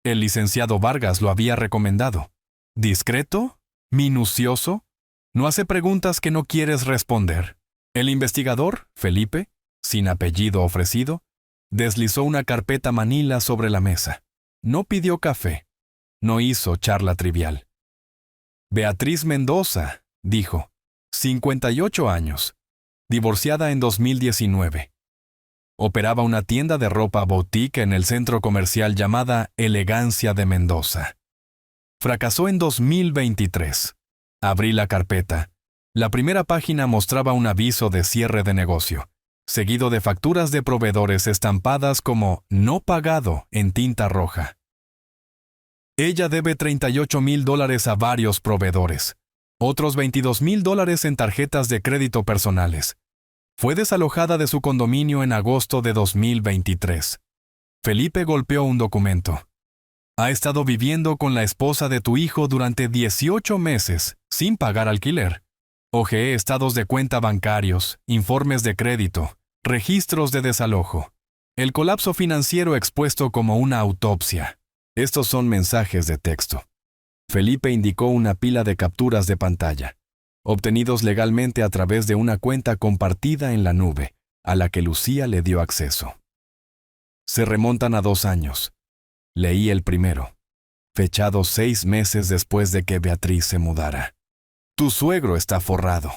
El licenciado Vargas lo había recomendado. Discreto, minucioso, no hace preguntas que no quieres responder. El investigador, Felipe, sin apellido ofrecido, deslizó una carpeta manila sobre la mesa. No pidió café. No hizo charla trivial. Beatriz Mendoza, dijo, 58 años, divorciada en 2019. Operaba una tienda de ropa boutique en el centro comercial llamada Elegancia de Mendoza. Fracasó en 2023. Abrí la carpeta. La primera página mostraba un aviso de cierre de negocio, seguido de facturas de proveedores estampadas como no pagado en tinta roja. Ella debe $38,000 a varios proveedores, otros $22,000 en tarjetas de crédito personales. Fue desalojada de su condominio en agosto de 2023. Felipe golpeó un documento. Ha estado viviendo con la esposa de tu hijo durante 18 meses, sin pagar alquiler. Hojeé estados de cuenta bancarios, informes de crédito, registros de desalojo. El colapso financiero expuesto como una autopsia. Estos son mensajes de texto. Felipe indicó una pila de capturas de pantalla, obtenidos legalmente a través de una cuenta compartida en la nube, a la que Lucía le dio acceso. Se remontan a 2 años. Leí el primero, fechado 6 meses después de que Beatriz se mudara. Tu suegro está forrado.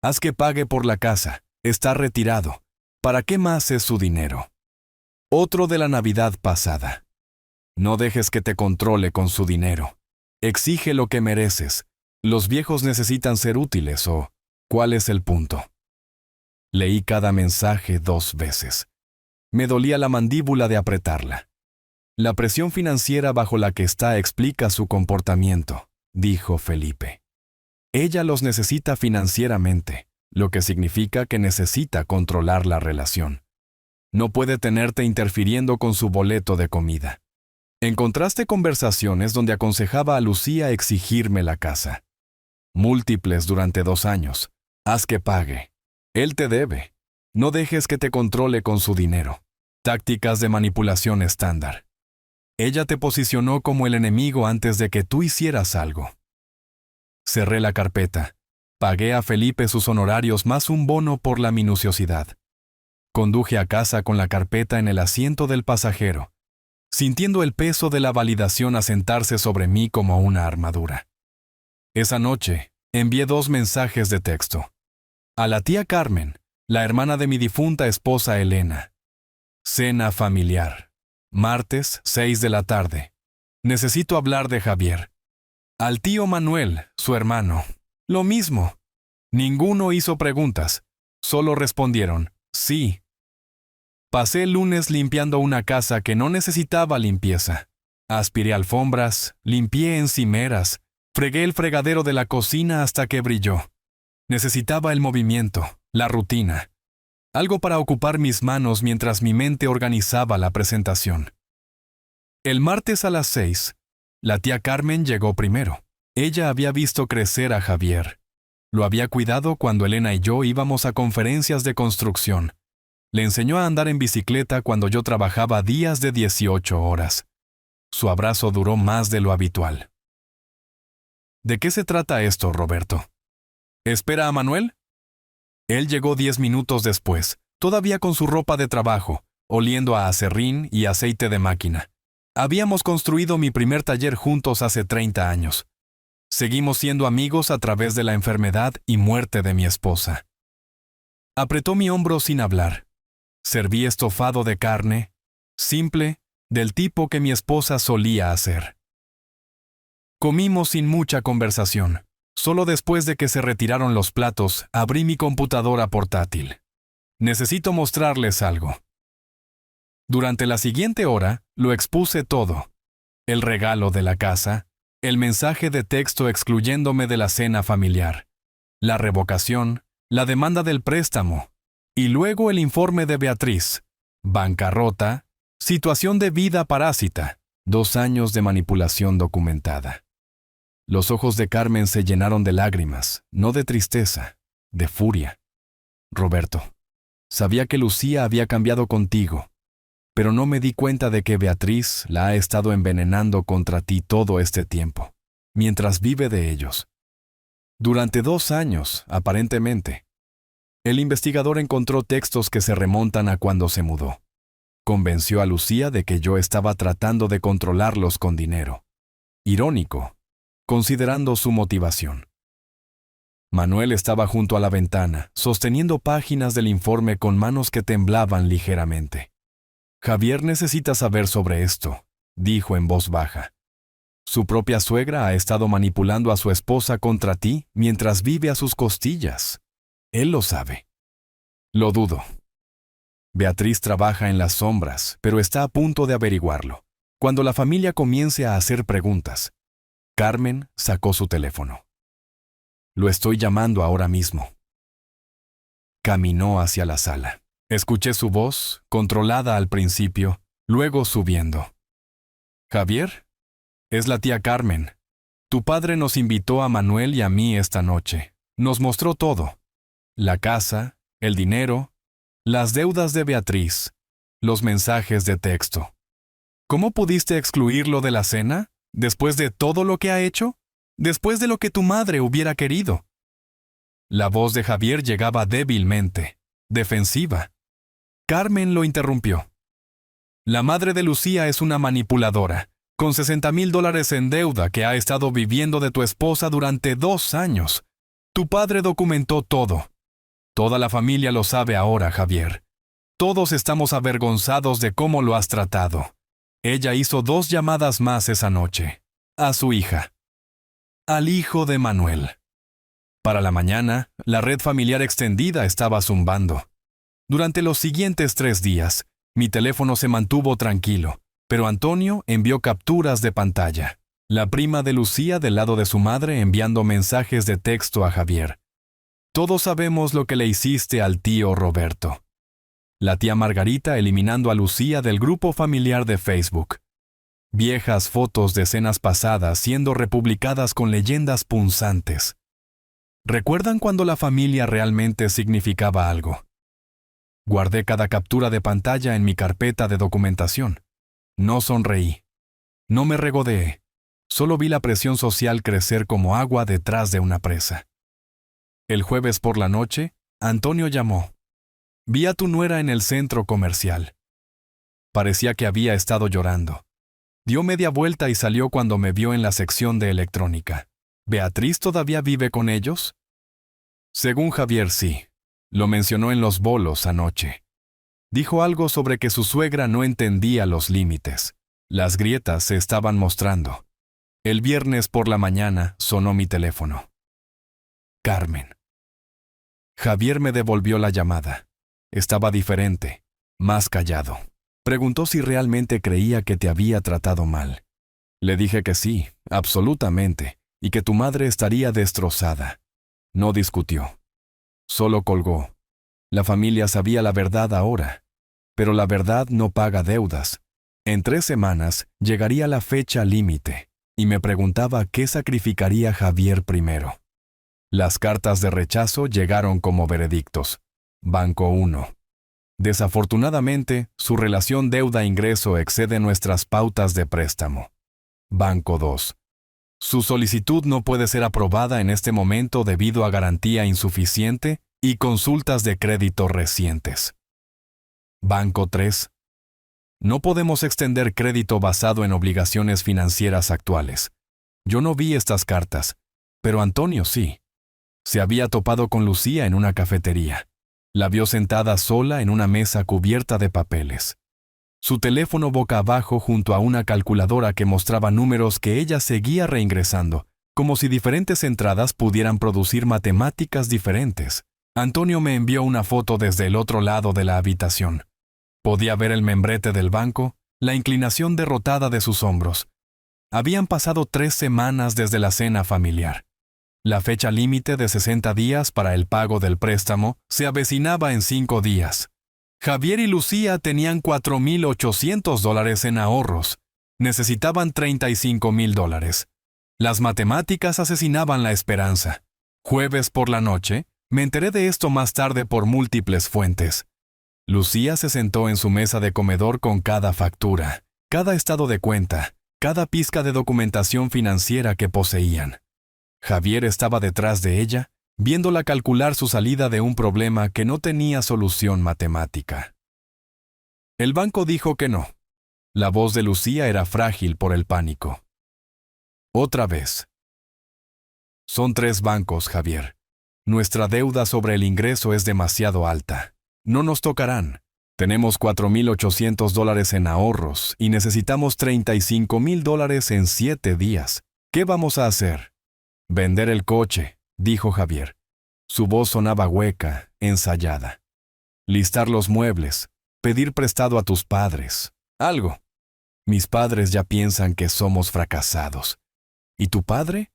Haz que pague por la casa. Está retirado. ¿Para qué más es su dinero? Otro de la Navidad pasada. No dejes que te controle con su dinero. Exige lo que mereces. Los viejos necesitan ser útiles o... ¿Cuál es el punto? Leí cada mensaje 2 veces. Me dolía la mandíbula de apretarla. La presión financiera bajo la que está explica su comportamiento, dijo Felipe. Ella los necesita financieramente, lo que significa que necesita controlar la relación. No puede tenerte interfiriendo con su boleto de comida. Encontraste conversaciones donde aconsejaba a Lucía exigirme la casa. Múltiples durante 2 años. Haz que pague. Él te debe. No dejes que te controle con su dinero. Tácticas de manipulación estándar. Ella te posicionó como el enemigo antes de que tú hicieras algo. Cerré la carpeta. Pagué a Felipe sus honorarios más un bono por la minuciosidad. Conduje a casa con la carpeta en el asiento del pasajero, sintiendo el peso de la validación asentarse sobre mí como una armadura. Esa noche, envié 2 mensajes de texto. A la tía Carmen, la hermana de mi difunta esposa Elena. Cena familiar. Martes, 6 de la tarde. Necesito hablar de Javier. Al tío Manuel, su hermano. Lo mismo. Ninguno hizo preguntas. Solo respondieron, sí. Pasé el lunes limpiando una casa que no necesitaba limpieza. Aspiré alfombras, limpié encimeras, fregué el fregadero de la cocina hasta que brilló. Necesitaba el movimiento, la rutina. Algo para ocupar mis manos mientras mi mente organizaba la presentación. El martes a las 6, la tía Carmen llegó primero. Ella había visto crecer a Javier. Lo había cuidado cuando Elena y yo íbamos a conferencias de construcción. Le enseñó a andar en bicicleta cuando yo trabajaba días de 18 horas. Su abrazo duró más de lo habitual. ¿De qué se trata esto, Roberto? ¿Espera a Manuel? Él llegó 10 minutos después, todavía con su ropa de trabajo, oliendo a aserrín y aceite de máquina. Habíamos construido mi primer taller juntos hace 30 años. Seguimos siendo amigos a través de la enfermedad y muerte de mi esposa. Apretó mi hombro sin hablar. Serví estofado de carne, simple, del tipo que mi esposa solía hacer. Comimos sin mucha conversación. Solo después de que se retiraron los platos, abrí mi computadora portátil. Necesito mostrarles algo. Durante la siguiente hora, lo expuse todo. El regalo de la casa, el mensaje de texto excluyéndome de la cena familiar, la revocación, la demanda del préstamo, y luego el informe de Beatriz, bancarrota, situación de vida parásita, 2 años de manipulación documentada. Los ojos de Carmen se llenaron de lágrimas, no de tristeza, de furia. Roberto, sabía que Lucía había cambiado contigo, pero no me di cuenta de que Beatriz la ha estado envenenando contra ti todo este tiempo, mientras vive de ellos. Durante 2 años, aparentemente. El investigador encontró textos que se remontan a cuando se mudó. Convenció a Lucía de que yo estaba tratando de controlarlos con dinero. Irónico, considerando su motivación. Manuel estaba junto a la ventana, sosteniendo páginas del informe con manos que temblaban ligeramente. Javier necesita saber sobre esto, dijo en voz baja. Su propia suegra ha estado manipulando a su esposa contra ti mientras vive a sus costillas. Él lo sabe. Lo dudo. Beatriz trabaja en las sombras, pero está a punto de averiguarlo. Cuando la familia comience a hacer preguntas, Carmen sacó su teléfono. Lo estoy llamando ahora mismo. Caminó hacia la sala. Escuché su voz, controlada al principio, luego subiendo. Javier, es la tía Carmen. Tu padre nos invitó a Manuel y a mí esta noche. Nos mostró todo. La casa, el dinero, las deudas de Beatriz, los mensajes de texto. ¿Cómo pudiste excluirlo de la cena? ¿Después de todo lo que ha hecho? ¿Después de lo que tu madre hubiera querido? La voz de Javier llegaba débilmente, defensiva. Carmen lo interrumpió. La madre de Lucía es una manipuladora, con $60,000 en deuda que ha estado viviendo de tu esposa durante 2 años. Tu padre documentó todo. Toda la familia lo sabe ahora, Javier. Todos estamos avergonzados de cómo lo has tratado. Ella hizo 2 llamadas más esa noche. A su hija. Al hijo de Manuel. Para la mañana, la red familiar extendida estaba zumbando. Durante los siguientes 3 días, mi teléfono se mantuvo tranquilo, pero Antonio envió capturas de pantalla. La prima de Lucía del lado de su madre enviando mensajes de texto a Javier. Todos sabemos lo que le hiciste al tío Roberto. La tía Margarita eliminando a Lucía del grupo familiar de Facebook. Viejas fotos de escenas pasadas siendo republicadas con leyendas punzantes. ¿Recuerdan cuando la familia realmente significaba algo? Guardé cada captura de pantalla en mi carpeta de documentación. No sonreí. No me regodeé. Solo vi la presión social crecer como agua detrás de una presa. El jueves por la noche, Antonio llamó. Vi a tu nuera en el centro comercial. Parecía que había estado llorando. Dio media vuelta y salió cuando me vio en la sección de electrónica. ¿Beatriz todavía vive con ellos? Según Javier, sí. Lo mencionó en los bolos anoche. Dijo algo sobre que su suegra no entendía los límites. Las grietas se estaban mostrando. El viernes por la mañana sonó mi teléfono. Carmen. Javier me devolvió la llamada. Estaba diferente, más callado. Preguntó si realmente creía que te había tratado mal. Le dije que sí, absolutamente, y que tu madre estaría destrozada. No discutió. Solo colgó. La familia sabía la verdad ahora, pero la verdad no paga deudas. En 3 semanas llegaría la fecha límite, y me preguntaba qué sacrificaría Javier primero. Las cartas de rechazo llegaron como veredictos. Banco 1. Desafortunadamente, su relación deuda-ingreso excede nuestras pautas de préstamo. Banco 2. Su solicitud no puede ser aprobada en este momento debido a garantía insuficiente y consultas de crédito recientes. Banco 3. No podemos extender crédito basado en obligaciones financieras actuales. Yo no vi estas cartas, pero Antonio sí. Se había topado con Lucía en una cafetería. La vio sentada sola en una mesa cubierta de papeles. Su teléfono boca abajo junto a una calculadora que mostraba números que ella seguía reingresando, como si diferentes entradas pudieran producir matemáticas diferentes. Antonio me envió una foto desde el otro lado de la habitación. Podía ver el membrete del banco, la inclinación derrotada de sus hombros. Habían pasado 3 semanas desde la cena familiar. La fecha límite de 60 días para el pago del préstamo se avecinaba en 5 días. Javier y Lucía tenían $4,800 en ahorros. Necesitaban $35,000. Las matemáticas asesinaban la esperanza. Jueves por la noche, me enteré de esto más tarde por múltiples fuentes. Lucía se sentó en su mesa de comedor con cada factura, cada estado de cuenta, cada pizca de documentación financiera que poseían. Javier estaba detrás de ella, viéndola calcular su salida de un problema que no tenía solución matemática. El banco dijo que no. La voz de Lucía era frágil por el pánico. Otra vez. Son 3 bancos, Javier. Nuestra deuda sobre el ingreso es demasiado alta. No nos tocarán. Tenemos $4,800 en ahorros y necesitamos $35,000 en 7 días. ¿Qué vamos a hacer? Vender el coche, dijo Javier. Su voz sonaba hueca, ensayada. Listar los muebles, pedir prestado a tus padres. Algo. Mis padres ya piensan que somos fracasados. ¿Y tu padre?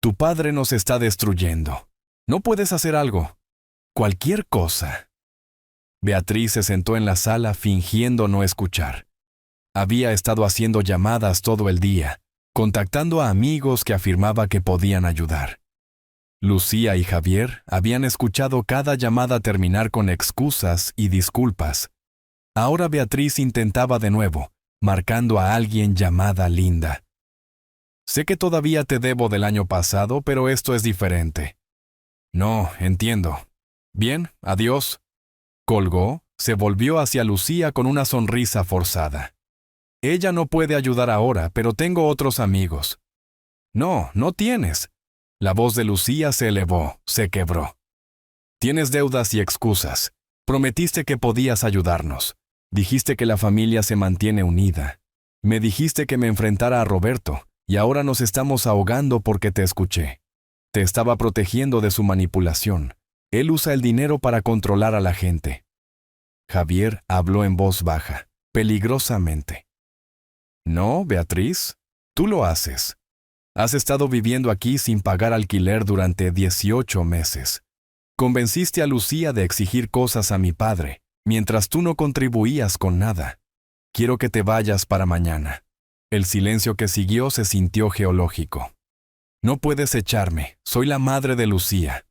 Tu padre nos está destruyendo. ¿No puedes hacer algo? Cualquier cosa. Beatriz se sentó en la sala fingiendo no escuchar. Había estado haciendo llamadas todo el día, contactando a amigos que afirmaba que podían ayudar. Lucía y Javier habían escuchado cada llamada terminar con excusas y disculpas. Ahora Beatriz intentaba de nuevo, marcando a alguien llamada Linda. Sé que todavía te debo del año pasado, pero esto es diferente. No, entiendo. Bien, adiós. Colgó, se volvió hacia Lucía con una sonrisa forzada. Ella no puede ayudar ahora, pero tengo otros amigos. No, no tienes. La voz de Lucía se elevó, se quebró. Tienes deudas y excusas. Prometiste que podías ayudarnos. Dijiste que la familia se mantiene unida. Me dijiste que me enfrentara a Roberto, y ahora nos estamos ahogando porque te escuché. Te estaba protegiendo de su manipulación. Él usa el dinero para controlar a la gente. Javier habló en voz baja, peligrosamente. No, Beatriz, tú lo haces. Has estado viviendo aquí sin pagar alquiler durante 18 meses. Convenciste a Lucía de exigir cosas a mi padre, mientras tú no contribuías con nada. Quiero que te vayas para mañana. El silencio que siguió se sintió geológico. No puedes echarme, soy la madre de Lucía.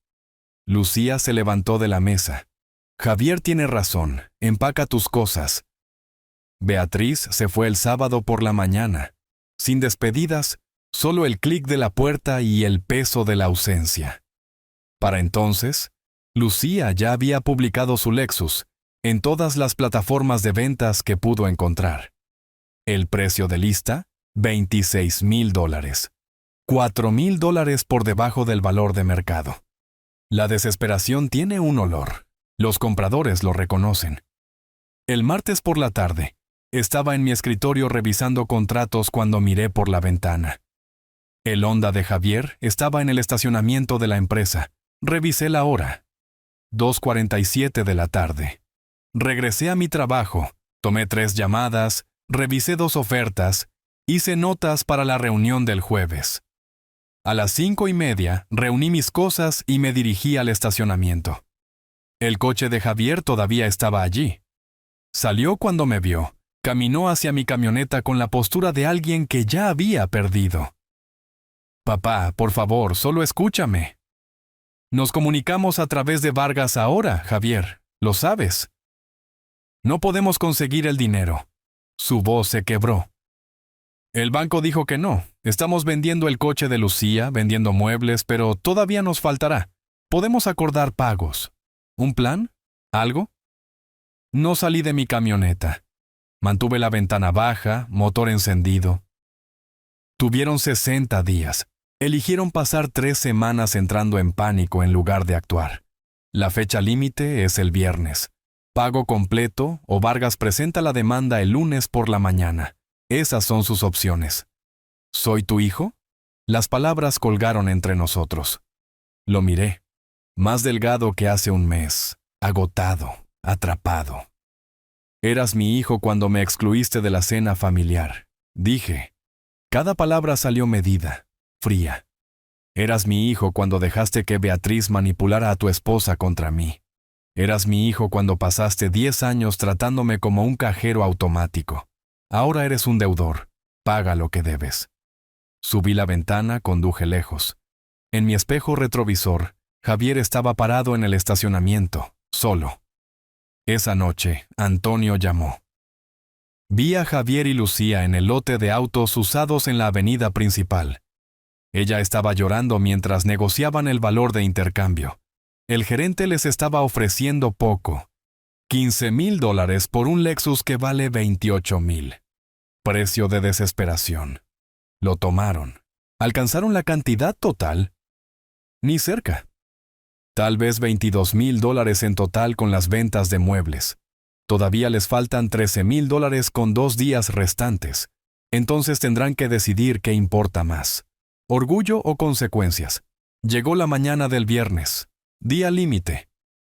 Lucía se levantó de la mesa. Javier tiene razón, empaca tus cosas. Beatriz se fue el sábado por la mañana. Sin despedidas, solo el clic de la puerta y el peso de la ausencia. Para entonces, Lucía ya había publicado su Lexus en todas las plataformas de ventas que pudo encontrar. El precio de lista, $26,000. $4,000 por debajo del valor de mercado. La desesperación tiene un olor. Los compradores lo reconocen. El martes por la tarde, estaba en mi escritorio revisando contratos cuando miré por la ventana. El Honda de Javier estaba en el estacionamiento de la empresa. Revisé la hora. 2:47 de la tarde. Regresé a mi trabajo, tomé 3 llamadas, revisé 2 ofertas, hice notas para la reunión del jueves. A las 5:30 reuní mis cosas y me dirigí al estacionamiento. El coche de Javier todavía estaba allí. Salió cuando me vio, caminó hacia mi camioneta con la postura de alguien que ya había perdido. Papá, por favor, solo escúchame. Nos comunicamos a través de Vargas ahora, Javier, lo sabes. No podemos conseguir el dinero. Su voz se quebró. El banco dijo que no. Estamos vendiendo el coche de Lucía, vendiendo muebles, pero todavía nos faltará. Podemos acordar pagos. ¿Un plan? ¿Algo? No salí de mi camioneta. Mantuve la ventana baja, motor encendido. Tuvieron 60 días. Eligieron pasar 3 semanas entrando en pánico en lugar de actuar. La fecha límite es el viernes. Pago completo o Vargas presenta la demanda el lunes por la mañana. Esas son sus opciones. ¿Soy tu hijo? Las palabras colgaron entre nosotros. Lo miré. Más delgado que hace un mes. Agotado. Atrapado. Eras mi hijo cuando me excluiste de la cena familiar. Dije. Cada palabra salió medida, fría. Eras mi hijo cuando dejaste que Beatriz manipulara a tu esposa contra mí. Eras mi hijo cuando pasaste 10 años tratándome como un cajero automático. Ahora eres un deudor. Paga lo que debes. Subí la ventana, conduje lejos. En mi espejo retrovisor, Javier estaba parado en el estacionamiento, solo. Esa noche, Antonio llamó. Vi a Javier y Lucía en el lote de autos usados en la avenida principal. Ella estaba llorando mientras negociaban el valor de intercambio. El gerente les estaba ofreciendo poco. $15,000 por un Lexus que vale $28,000. Precio de desesperación. Lo tomaron. ¿Alcanzaron la cantidad total? Ni cerca. Tal vez $22,000 en total con las ventas de muebles. Todavía les faltan $13,000 con 2 días restantes. Entonces tendrán que decidir qué importa más. ¿Orgullo o consecuencias? Llegó la mañana del viernes. Día límite.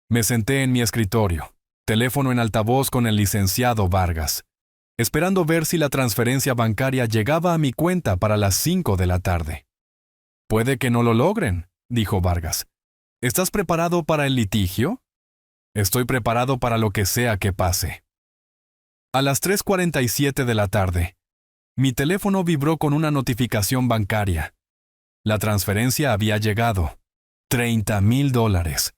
Me senté en mi escritorio. Teléfono en altavoz con el licenciado Vargas. Esperando ver si la transferencia bancaria llegaba a mi cuenta para las 5 de la tarde. Puede que no lo logren, dijo Vargas. ¿Estás preparado para el litigio? Estoy preparado para lo que sea que pase. A las 3:47 de la tarde, mi teléfono vibró con una notificación bancaria. La transferencia había llegado. $30,000.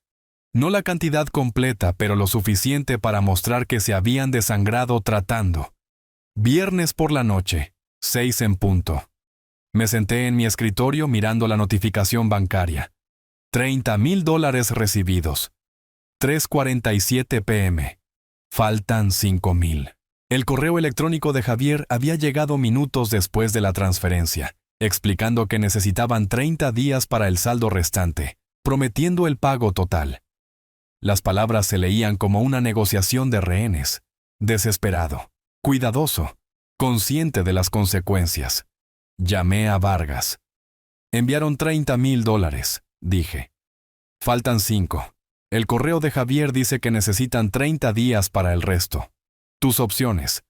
No la cantidad completa, pero lo suficiente para mostrar que se habían desangrado tratando. Viernes por la noche, 6 en punto. Me senté en mi escritorio mirando la notificación bancaria. $30,000 recibidos. 3:47 p.m. Faltan 5,000. El correo electrónico de Javier había llegado minutos después de la transferencia, explicando que necesitaban 30 días para el saldo restante, prometiendo el pago total. Las palabras se leían como una negociación de rehenes. Desesperado, cuidadoso, consciente de las consecuencias. Llamé a Vargas. Enviaron $30,000. dije. Faltan 5. El correo de Javier dice que necesitan 30 días para el resto. Tus opciones: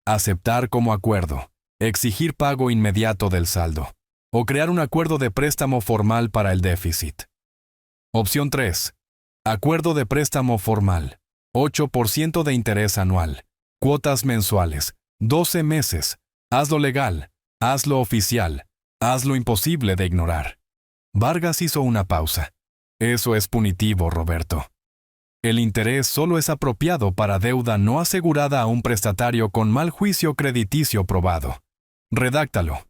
aceptar como acuerdo, exigir pago inmediato del saldo, o crear un acuerdo de préstamo formal para el déficit. Opción 3. Acuerdo de préstamo formal. 8% de interés anual. Cuotas mensuales. 12 meses. Hazlo legal. Hazlo oficial. Hazlo imposible de ignorar. Vargas hizo una pausa. Eso es punitivo, Roberto. El interés solo es apropiado para deuda no asegurada a un prestatario con mal juicio crediticio probado. Redáctalo.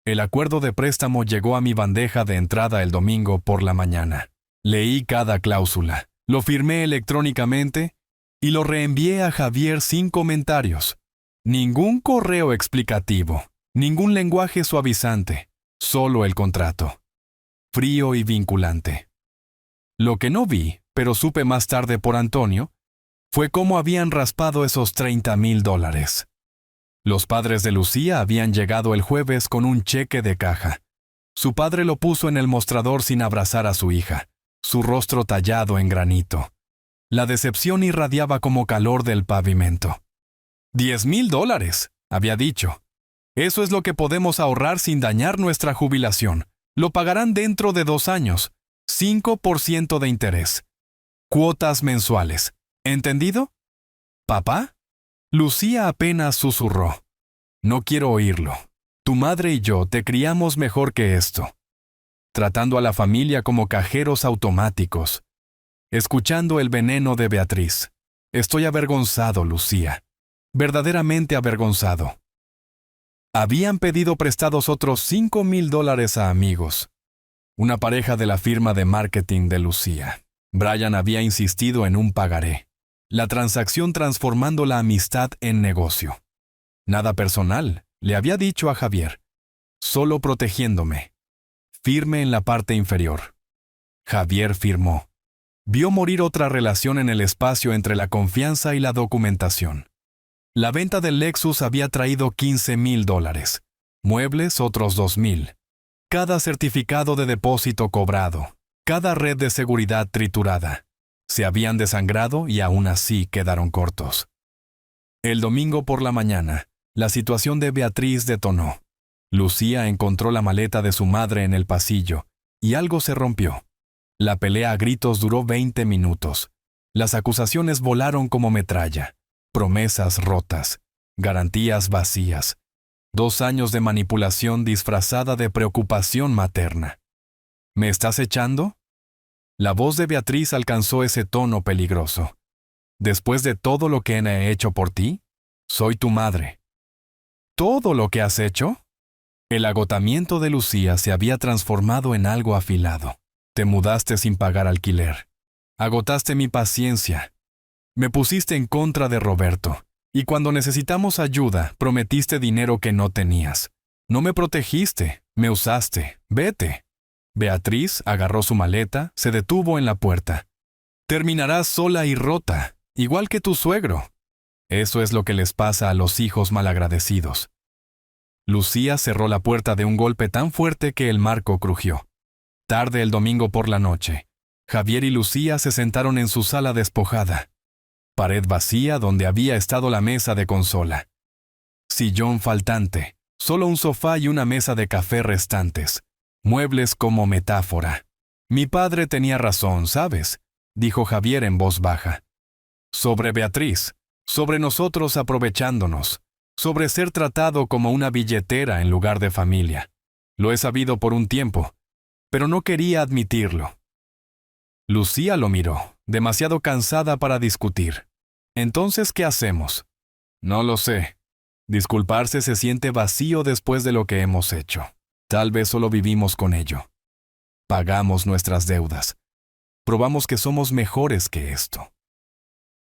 El acuerdo de préstamo llegó a mi bandeja de entrada el domingo por la mañana. Leí cada cláusula, lo firmé electrónicamente y lo reenvié a Javier sin comentarios. Ningún correo explicativo, ningún lenguaje suavizante, solo el contrato. Frío y vinculante. Lo que no vi, pero supe más tarde por Antonio, fue cómo habían raspado esos $30,000. Los padres de Lucía habían llegado el jueves con un cheque de caja. Su padre lo puso en el mostrador sin abrazar a su hija, su rostro tallado en granito. La decepción irradiaba como calor del pavimento. $10,000, había dicho. Eso es lo que podemos ahorrar sin dañar nuestra jubilación. Lo pagarán dentro de 2 años. 5% de interés. Cuotas mensuales. ¿Entendido? ¿Papá? Lucía apenas susurró. No quiero oírlo. Tu madre y yo te criamos mejor que esto. Tratando a la familia como cajeros automáticos. Escuchando el veneno de Beatriz. Estoy avergonzado, Lucía. Verdaderamente avergonzado. Habían pedido prestados otros $5,000 a amigos. Una pareja de la firma de marketing de Lucía. Brian había insistido en un pagaré. La transacción transformando la amistad en negocio. Nada personal, le había dicho a Javier. Solo protegiéndome. Firme en la parte inferior. Javier firmó. Vio morir otra relación en el espacio entre la confianza y la documentación. La venta del Lexus había traído $15,000. Muebles otros $2,000. Cada certificado de depósito cobrado. Cada red de seguridad triturada. Se habían desangrado y aún así quedaron cortos. El domingo por la mañana, la situación de Beatriz detonó. Lucía encontró la maleta de su madre en el pasillo, y algo se rompió. La pelea a gritos duró 20 minutos. Las acusaciones volaron como metralla. Promesas rotas. Garantías vacías. 2 años de manipulación disfrazada de preocupación materna. ¿Me estás echando? La voz de Beatriz alcanzó ese tono peligroso. Después de todo lo que he hecho por ti, soy tu madre. ¿Todo lo que has hecho? El agotamiento de Lucía se había transformado en algo afilado. Te mudaste sin pagar alquiler. Agotaste mi paciencia. Me pusiste en contra de Roberto. Y cuando necesitamos ayuda, prometiste dinero que no tenías. No me protegiste, me usaste. Vete. Beatriz agarró su maleta, se detuvo en la puerta. Terminarás sola y rota, igual que tu suegro. Eso es lo que les pasa a los hijos malagradecidos. Lucía cerró la puerta de un golpe tan fuerte que el marco crujió. Tarde el domingo por la noche, Javier y Lucía se sentaron en su sala despojada. Pared vacía donde había estado la mesa de consola. Sillón faltante, solo un sofá y una mesa de café restantes. Muebles como metáfora. Mi padre tenía razón, ¿sabes?, dijo Javier en voz baja. Sobre Beatriz, sobre nosotros aprovechándonos, sobre ser tratado como una billetera en lugar de familia. Lo he sabido por un tiempo, pero no quería admitirlo. Lucía lo miró, demasiado cansada para discutir. ¿Entonces qué hacemos? No lo sé. Disculparse se siente vacío después de lo que hemos hecho. Tal vez solo vivimos con ello. Pagamos nuestras deudas. Probamos que somos mejores que esto.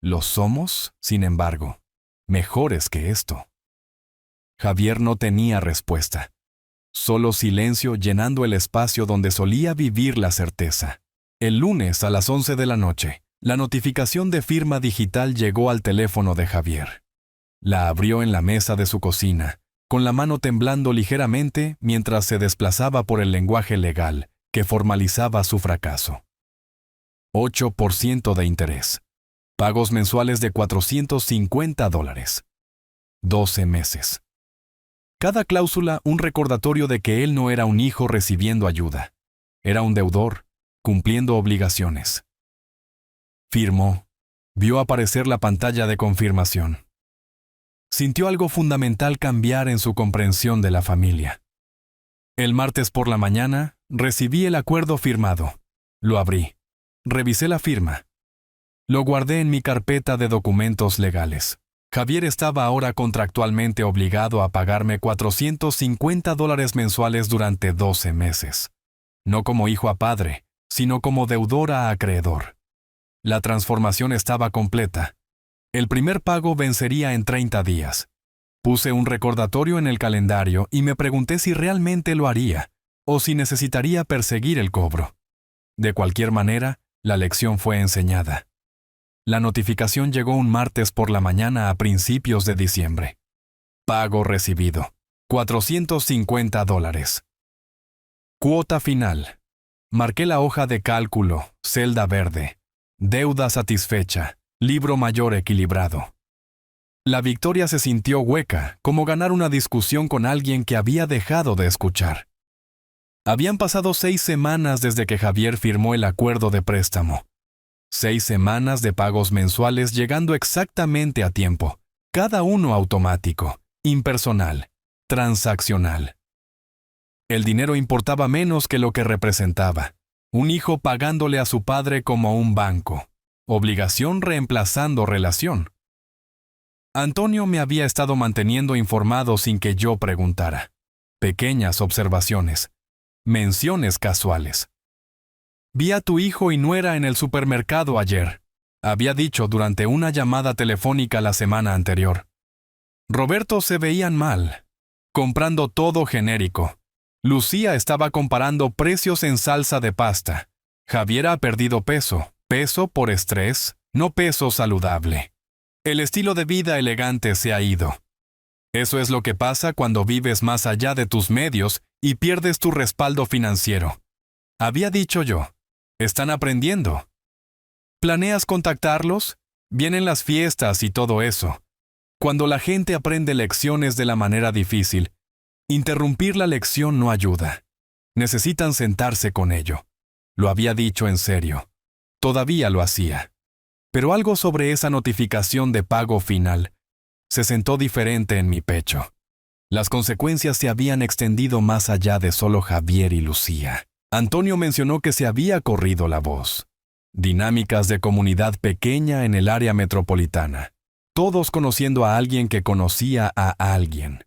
Lo somos, sin embargo, mejores que esto. Javier no tenía respuesta. Solo silencio llenando el espacio donde solía vivir la certeza. El lunes a las 11 de la noche, la notificación de firma digital llegó al teléfono de Javier. La abrió en la mesa de su cocina, con la mano temblando ligeramente mientras se desplazaba por el lenguaje legal, que formalizaba su fracaso. 8% de interés. Pagos mensuales de $450. 12 meses. Cada cláusula un recordatorio de que él no era un hijo recibiendo ayuda. Era un deudor, cumpliendo obligaciones. Firmó. Vio aparecer la pantalla de confirmación. Sintió algo fundamental cambiar en su comprensión de la familia. El martes por la mañana, recibí el acuerdo firmado. Lo abrí. Revisé la firma. Lo guardé en mi carpeta de documentos legales. Javier estaba ahora contractualmente obligado a pagarme $450 mensuales durante 12 meses. No como hijo a padre, sino como deudor a acreedor. La transformación estaba completa. El primer pago vencería en 30 días. Puse un recordatorio en el calendario y me pregunté si realmente lo haría, o si necesitaría perseguir el cobro. De cualquier manera, la lección fue enseñada. La notificación llegó un martes por la mañana a principios de diciembre. Pago recibido. $450. Cuota final. Marqué la hoja de cálculo, celda verde. Deuda satisfecha, libro mayor equilibrado. La victoria se sintió hueca, como ganar una discusión con alguien que había dejado de escuchar. Habían pasado 6 semanas desde que Javier firmó el acuerdo de préstamo. 6 semanas de pagos mensuales llegando exactamente a tiempo, cada uno automático, impersonal, transaccional. El dinero importaba menos que lo que representaba. Un hijo pagándole a su padre como un banco. Obligación reemplazando relación. Antonio me había estado manteniendo informado sin que yo preguntara. Pequeñas observaciones. Menciones casuales. Vi a tu hijo y nuera en el supermercado ayer, había dicho durante una llamada telefónica la semana anterior. Roberto se veían mal, comprando todo genérico. Lucía estaba comparando precios en salsa de pasta. Javier ha perdido peso, peso por estrés, no peso saludable. El estilo de vida elegante se ha ido. Eso es lo que pasa cuando vives más allá de tus medios y pierdes tu respaldo financiero. Había dicho yo. Están aprendiendo. ¿Planeas contactarlos? Vienen las fiestas y todo eso. Cuando la gente aprende lecciones de la manera difícil, interrumpir la lección no ayuda. Necesitan sentarse con ello. Lo había dicho en serio. Todavía lo hacía. Pero algo sobre esa notificación de pago final se sentó diferente en mi pecho. Las consecuencias se habían extendido más allá de solo Javier y Lucía. Antonio mencionó que se había corrido la voz. Dinámicas de comunidad pequeña en el área metropolitana. Todos conociendo a alguien que conocía a alguien.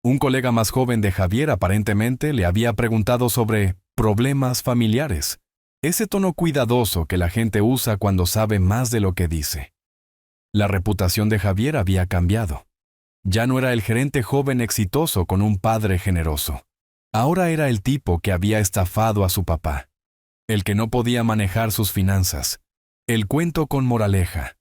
Un colega más joven de Javier aparentemente le había preguntado sobre problemas familiares. Ese tono cuidadoso que la gente usa cuando sabe más de lo que dice. La reputación de Javier había cambiado. Ya no era el gerente joven exitoso con un padre generoso. Ahora era el tipo que había estafado a su papá. El que no podía manejar sus finanzas. El cuento con moraleja.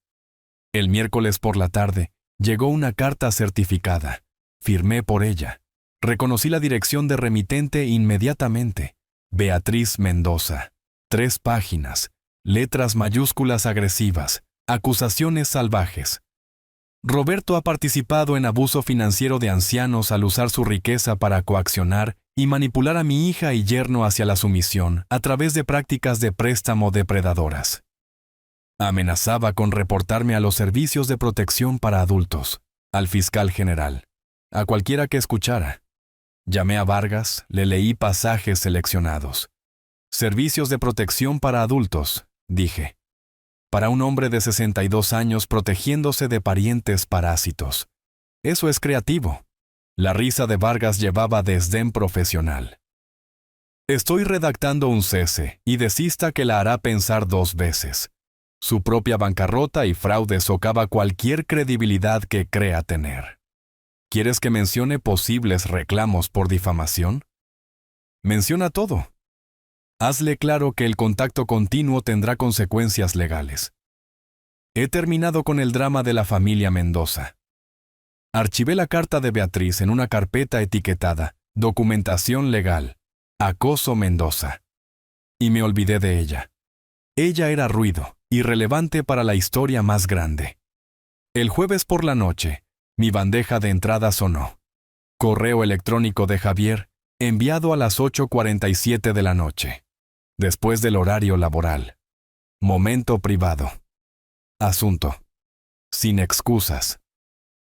El miércoles por la tarde llegó una carta certificada. Firmé por ella. Reconocí la dirección de remitente inmediatamente. Beatriz Mendoza. 3 páginas. Letras mayúsculas agresivas. Acusaciones salvajes. Roberto ha participado en abuso financiero de ancianos al usar su riqueza para coaccionar y manipular a mi hija y yerno hacia la sumisión a través de prácticas de préstamo depredadoras. Amenazaba con reportarme a los servicios de protección para adultos, al fiscal general, a cualquiera que escuchara. Llamé a Vargas, le leí pasajes seleccionados. Servicios de protección para adultos, dije. Para un hombre de 62 años protegiéndose de parientes parásitos. Eso es creativo. La risa de Vargas llevaba desdén profesional. Estoy redactando un cese y desista que la hará pensar 2 veces. Su propia bancarrota y fraude socava cualquier credibilidad que crea tener. ¿Quieres que mencione posibles reclamos por difamación? Menciona todo. Hazle claro que el contacto continuo tendrá consecuencias legales. He terminado con el drama de la familia Mendoza. Archivé la carta de Beatriz en una carpeta etiquetada Documentación legal. Acoso Mendoza. Y me olvidé de ella. Ella era ruido, irrelevante para la historia más grande. El jueves por la noche, mi bandeja de entrada sonó. Correo electrónico de Javier, enviado a las 8:47 de la noche. Después del horario laboral. Momento privado. Asunto. Sin excusas.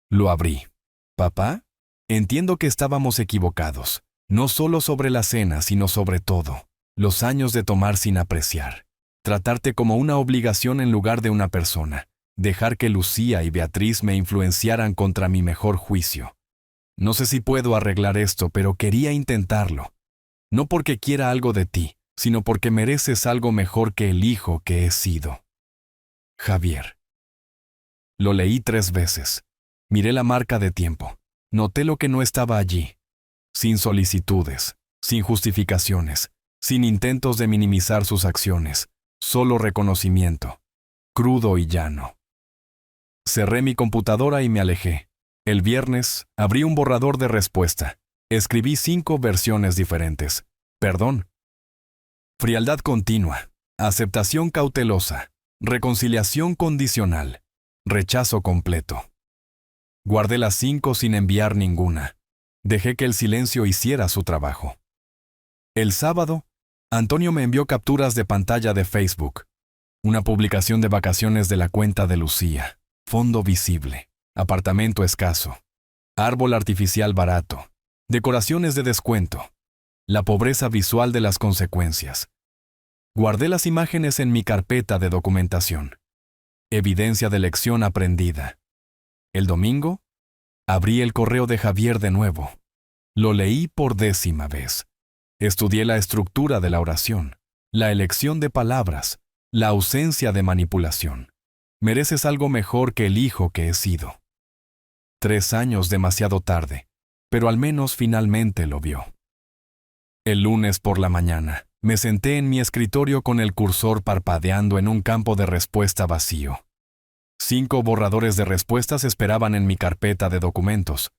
Lo abrí. ¿Papá? Entiendo que estábamos equivocados, no solo sobre la cena, sino sobre todo. Los años de tomar sin apreciar. Tratarte como una obligación en lugar de una persona. Dejar que Lucía y Beatriz me influenciaran contra mi mejor juicio. No sé si puedo arreglar esto, pero quería intentarlo. No porque quiera algo de ti, sino porque mereces algo mejor que el hijo que he sido. Javier. Lo leí 3 veces. Miré la marca de tiempo. Noté lo que no estaba allí. Sin solicitudes, sin justificaciones, sin intentos de minimizar sus acciones, solo reconocimiento. Crudo y llano. Cerré mi computadora y me alejé. El viernes, abrí un borrador de respuesta. Escribí 5 versiones diferentes. Perdón. Frialdad continua. Aceptación cautelosa. Reconciliación condicional. Rechazo completo. Guardé las 5 sin enviar ninguna. Dejé que el silencio hiciera su trabajo. El sábado, Antonio me envió capturas de pantalla de Facebook. Una publicación de vacaciones de la cuenta de Lucía. Fondo visible. Apartamento escaso. Árbol artificial barato. Decoraciones de descuento. La pobreza visual de las consecuencias. Guardé las imágenes en mi carpeta de documentación. Evidencia de lección aprendida. El domingo, abrí el correo de Javier de nuevo. Lo leí por 10ª vez. Estudié la estructura de la oración, la elección de palabras, la ausencia de manipulación. Mereces algo mejor que el hijo que he sido. 3 años demasiado tarde, pero al menos finalmente lo vio. El lunes por la mañana, me senté en mi escritorio con el cursor parpadeando en un campo de respuesta vacío. 5 borradores de respuestas esperaban en mi carpeta de documentos.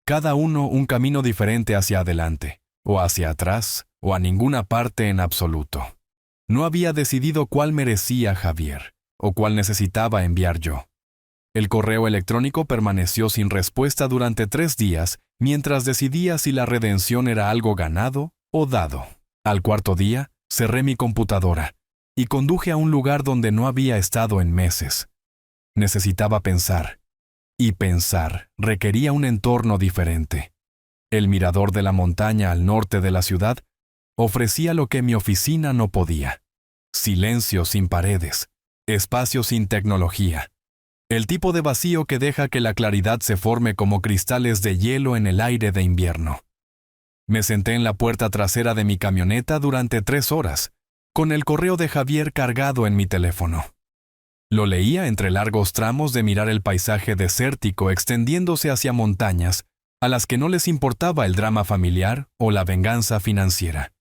Cada uno un camino diferente hacia adelante, o hacia atrás, o a ninguna parte en absoluto. No había decidido cuál merecía Javier, o cuál necesitaba enviar yo. El correo electrónico permaneció sin respuesta durante 3 días, mientras decidía si la redención era algo ganado o dado. Al 4.º día, cerré mi computadora y conduje a un lugar donde no había estado en meses. Necesitaba pensar, y pensar requería un entorno diferente. El mirador de la montaña al norte de la ciudad ofrecía lo que mi oficina no podía. Silencio sin paredes, espacio sin tecnología. El tipo de vacío que deja que la claridad se forme como cristales de hielo en el aire de invierno. Me senté en la puerta trasera de mi camioneta durante 3 horas, con el correo de Javier cargado en mi teléfono. Lo leía entre largos tramos de mirar el paisaje desértico extendiéndose hacia montañas a las que no les importaba el drama familiar o la venganza financiera.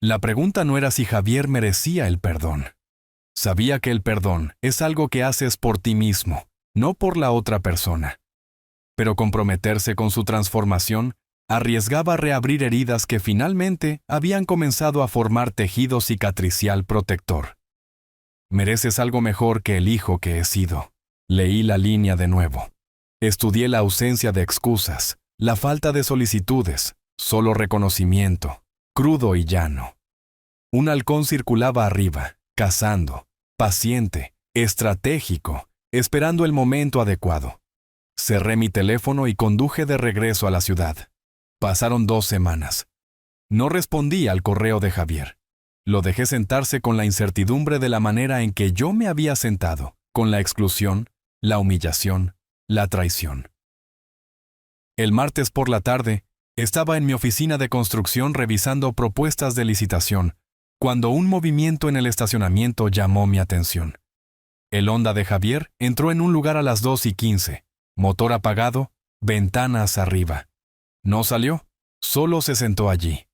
La pregunta no era si Javier merecía el perdón. Sabía que el perdón es algo que haces por ti mismo, no por la otra persona. Pero comprometerse con su transformación arriesgaba reabrir heridas que finalmente habían comenzado a formar tejido cicatricial protector. Mereces algo mejor que el hijo que he sido. Leí la línea de nuevo. Estudié la ausencia de excusas, la falta de solicitudes, solo reconocimiento, crudo y llano. Un halcón circulaba arriba, cazando, paciente, estratégico, esperando el momento adecuado. Cerré mi teléfono y conduje de regreso a la ciudad. Pasaron 2 semanas. No respondí al correo de Javier. Lo dejé sentarse con la incertidumbre de la manera en que yo me había sentado, con la exclusión, la humillación, la traición. El martes por la tarde, estaba en mi oficina de construcción revisando propuestas de licitación, cuando un movimiento en el estacionamiento llamó mi atención. El Honda de Javier entró en un lugar a las 2:15, motor apagado, ventanas arriba. No salió, solo se sentó allí.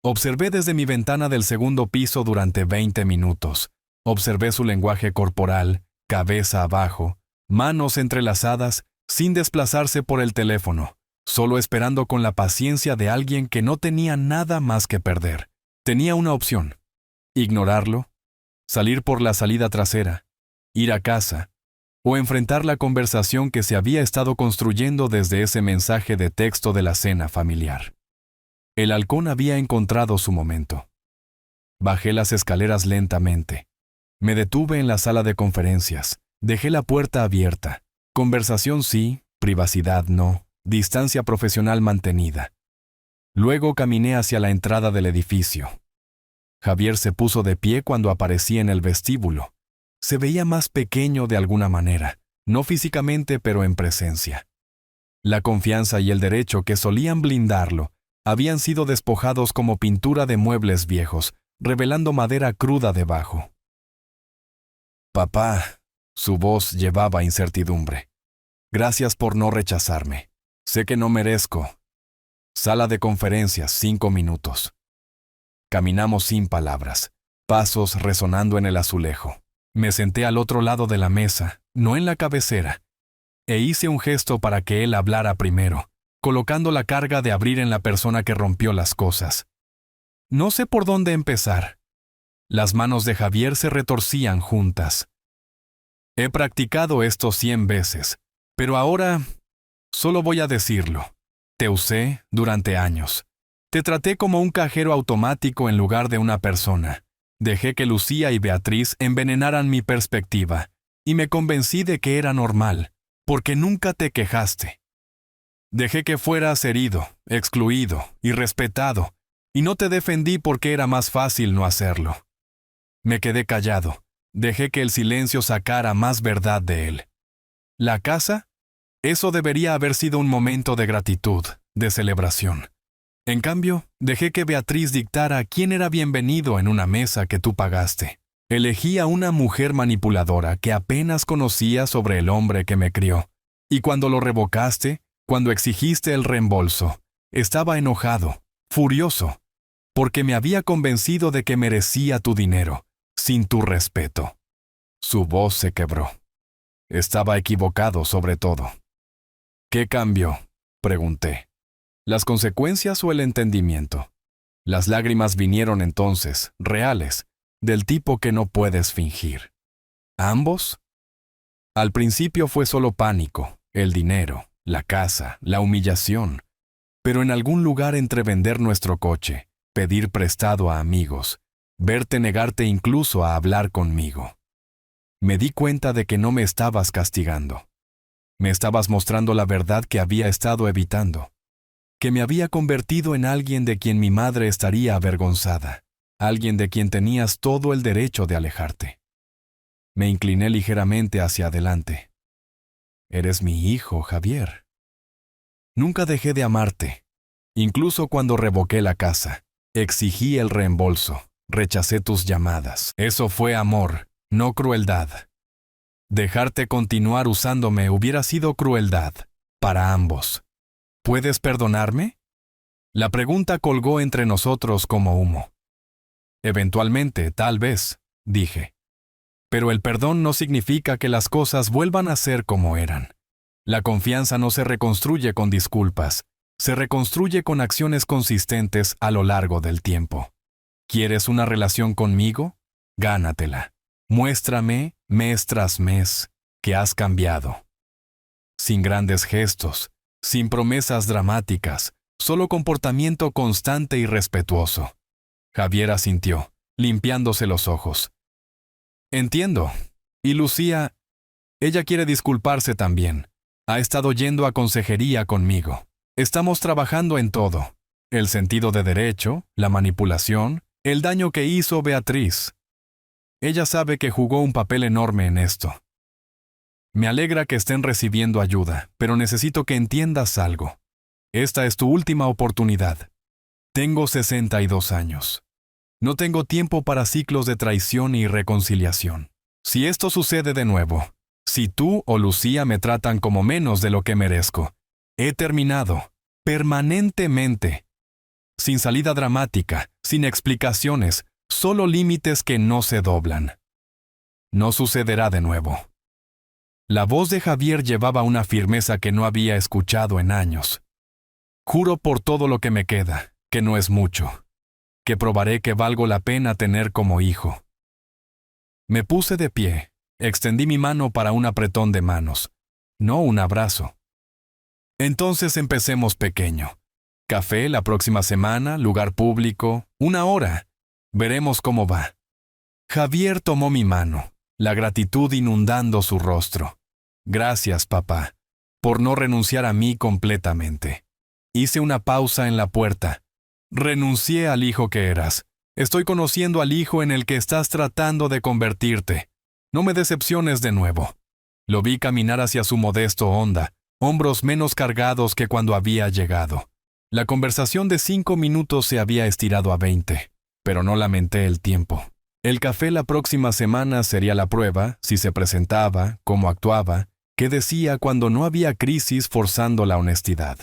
Observé desde mi ventana del 2º piso durante 20 minutos. Observé su lenguaje corporal, cabeza abajo, manos entrelazadas, sin desplazarse por el teléfono, solo esperando con la paciencia de alguien que no tenía nada más que perder. Tenía una opción: ignorarlo, salir por la salida trasera, ir a casa, o enfrentar la conversación que se había estado construyendo desde ese mensaje de texto de la cena familiar. El halcón había encontrado su momento. Bajé las escaleras lentamente. Me detuve en la sala de conferencias. Dejé la puerta abierta. Conversación sí, privacidad no, distancia profesional mantenida. Luego caminé hacia la entrada del edificio. Javier se puso de pie cuando aparecí en el vestíbulo. Se veía más pequeño de alguna manera, no físicamente pero en presencia. La confianza y el derecho que solían blindarlo habían sido despojados como pintura de muebles viejos, revelando madera cruda debajo. Papá, su voz llevaba incertidumbre. Gracias por no rechazarme. Sé que no merezco. Sala de conferencias, 5 minutos. Caminamos sin palabras, pasos resonando en el azulejo. Me senté al otro lado de la mesa, no en la cabecera, e hice un gesto para que él hablara primero, colocando la carga de abrir en la persona que rompió las cosas. No sé por dónde empezar. Las manos de Javier se retorcían juntas. He practicado esto 100 veces, pero ahora solo voy a decirlo. Te usé durante años. Te traté como un cajero automático en lugar de una persona. Dejé que Lucía y Beatriz envenenaran mi perspectiva, y me convencí de que era normal, porque nunca te quejaste. Dejé que fueras herido, excluido, irrespetado, y no te defendí porque era más fácil no hacerlo. Me quedé callado, dejé que el silencio sacara más verdad de él. ¿La casa? Eso debería haber sido un momento de gratitud, de celebración. En cambio, dejé que Beatriz dictara quién era bienvenido en una mesa que tú pagaste. Elegí a una mujer manipuladora que apenas conocía sobre el hombre que me crió. Y cuando lo revocaste, cuando exigiste el reembolso, estaba enojado, furioso, porque me había convencido de que merecía tu dinero, sin tu respeto. Su voz se quebró. Estaba equivocado sobre todo. ¿Qué cambió?, pregunté. ¿Las consecuencias o el entendimiento? Las lágrimas vinieron entonces, reales, del tipo que no puedes fingir. ¿Ambos? Al principio fue solo pánico, el dinero, la casa, la humillación. Pero en algún lugar entre vender nuestro coche, pedir prestado a amigos, verte negarte incluso a hablar conmigo. Me di cuenta de que no me estabas castigando. Me estabas mostrando la verdad que había estado evitando. Que me había convertido en alguien de quien mi madre estaría avergonzada, alguien de quien tenías todo el derecho de alejarte. Me incliné ligeramente hacia adelante. Eres mi hijo, Javier. Nunca dejé de amarte. Incluso cuando revoqué la casa, exigí el reembolso, rechacé tus llamadas. Eso fue amor, no crueldad. Dejarte continuar usándome hubiera sido crueldad, para ambos. ¿Puedes perdonarme? La pregunta colgó entre nosotros como humo. Eventualmente, tal vez, dije. Pero el perdón no significa que las cosas vuelvan a ser como eran. La confianza no se reconstruye con disculpas, se reconstruye con acciones consistentes a lo largo del tiempo. ¿Quieres una relación conmigo? Gánatela. Muéstrame, mes tras mes, que has cambiado. Sin grandes gestos, sin promesas dramáticas, solo comportamiento constante y respetuoso. Javier asintió, limpiándose los ojos. Entiendo. Y Lucía, ella quiere disculparse también. Ha estado yendo a consejería conmigo. Estamos trabajando en todo. El sentido de derecho, la manipulación, el daño que hizo Beatriz. Ella sabe que jugó un papel enorme en esto. Me alegra que estén recibiendo ayuda, pero necesito que entiendas algo. Esta es tu última oportunidad. Tengo 62 años. No tengo tiempo para ciclos de traición y reconciliación. Si esto sucede de nuevo, si tú o Lucía me tratan como menos de lo que merezco, he terminado, permanentemente. Sin salida dramática, sin explicaciones, solo límites que no se doblan. No sucederá de nuevo. La voz de Javier llevaba una firmeza que no había escuchado en años. Juro por todo lo que me queda, que no es mucho, que probaré que valgo la pena tener como hijo. Me puse de pie, extendí mi mano para un apretón de manos, no un abrazo. Entonces empecemos pequeño. Café la próxima semana, lugar público, 1 hora. Veremos cómo va. Javier tomó mi mano, la gratitud inundando su rostro. Gracias, papá, por no renunciar a mí completamente. Hice una pausa en la puerta. Renuncié al hijo que eras. Estoy conociendo al hijo en el que estás tratando de convertirte. No me decepciones de nuevo. Lo vi caminar hacia su modesto Honda, hombros menos cargados que cuando había llegado. La conversación de 5 minutos se había estirado a 20, pero no lamenté el tiempo. El café la próxima semana sería la prueba, si se presentaba, cómo actuaba, qué decía cuando no había crisis forzando la honestidad.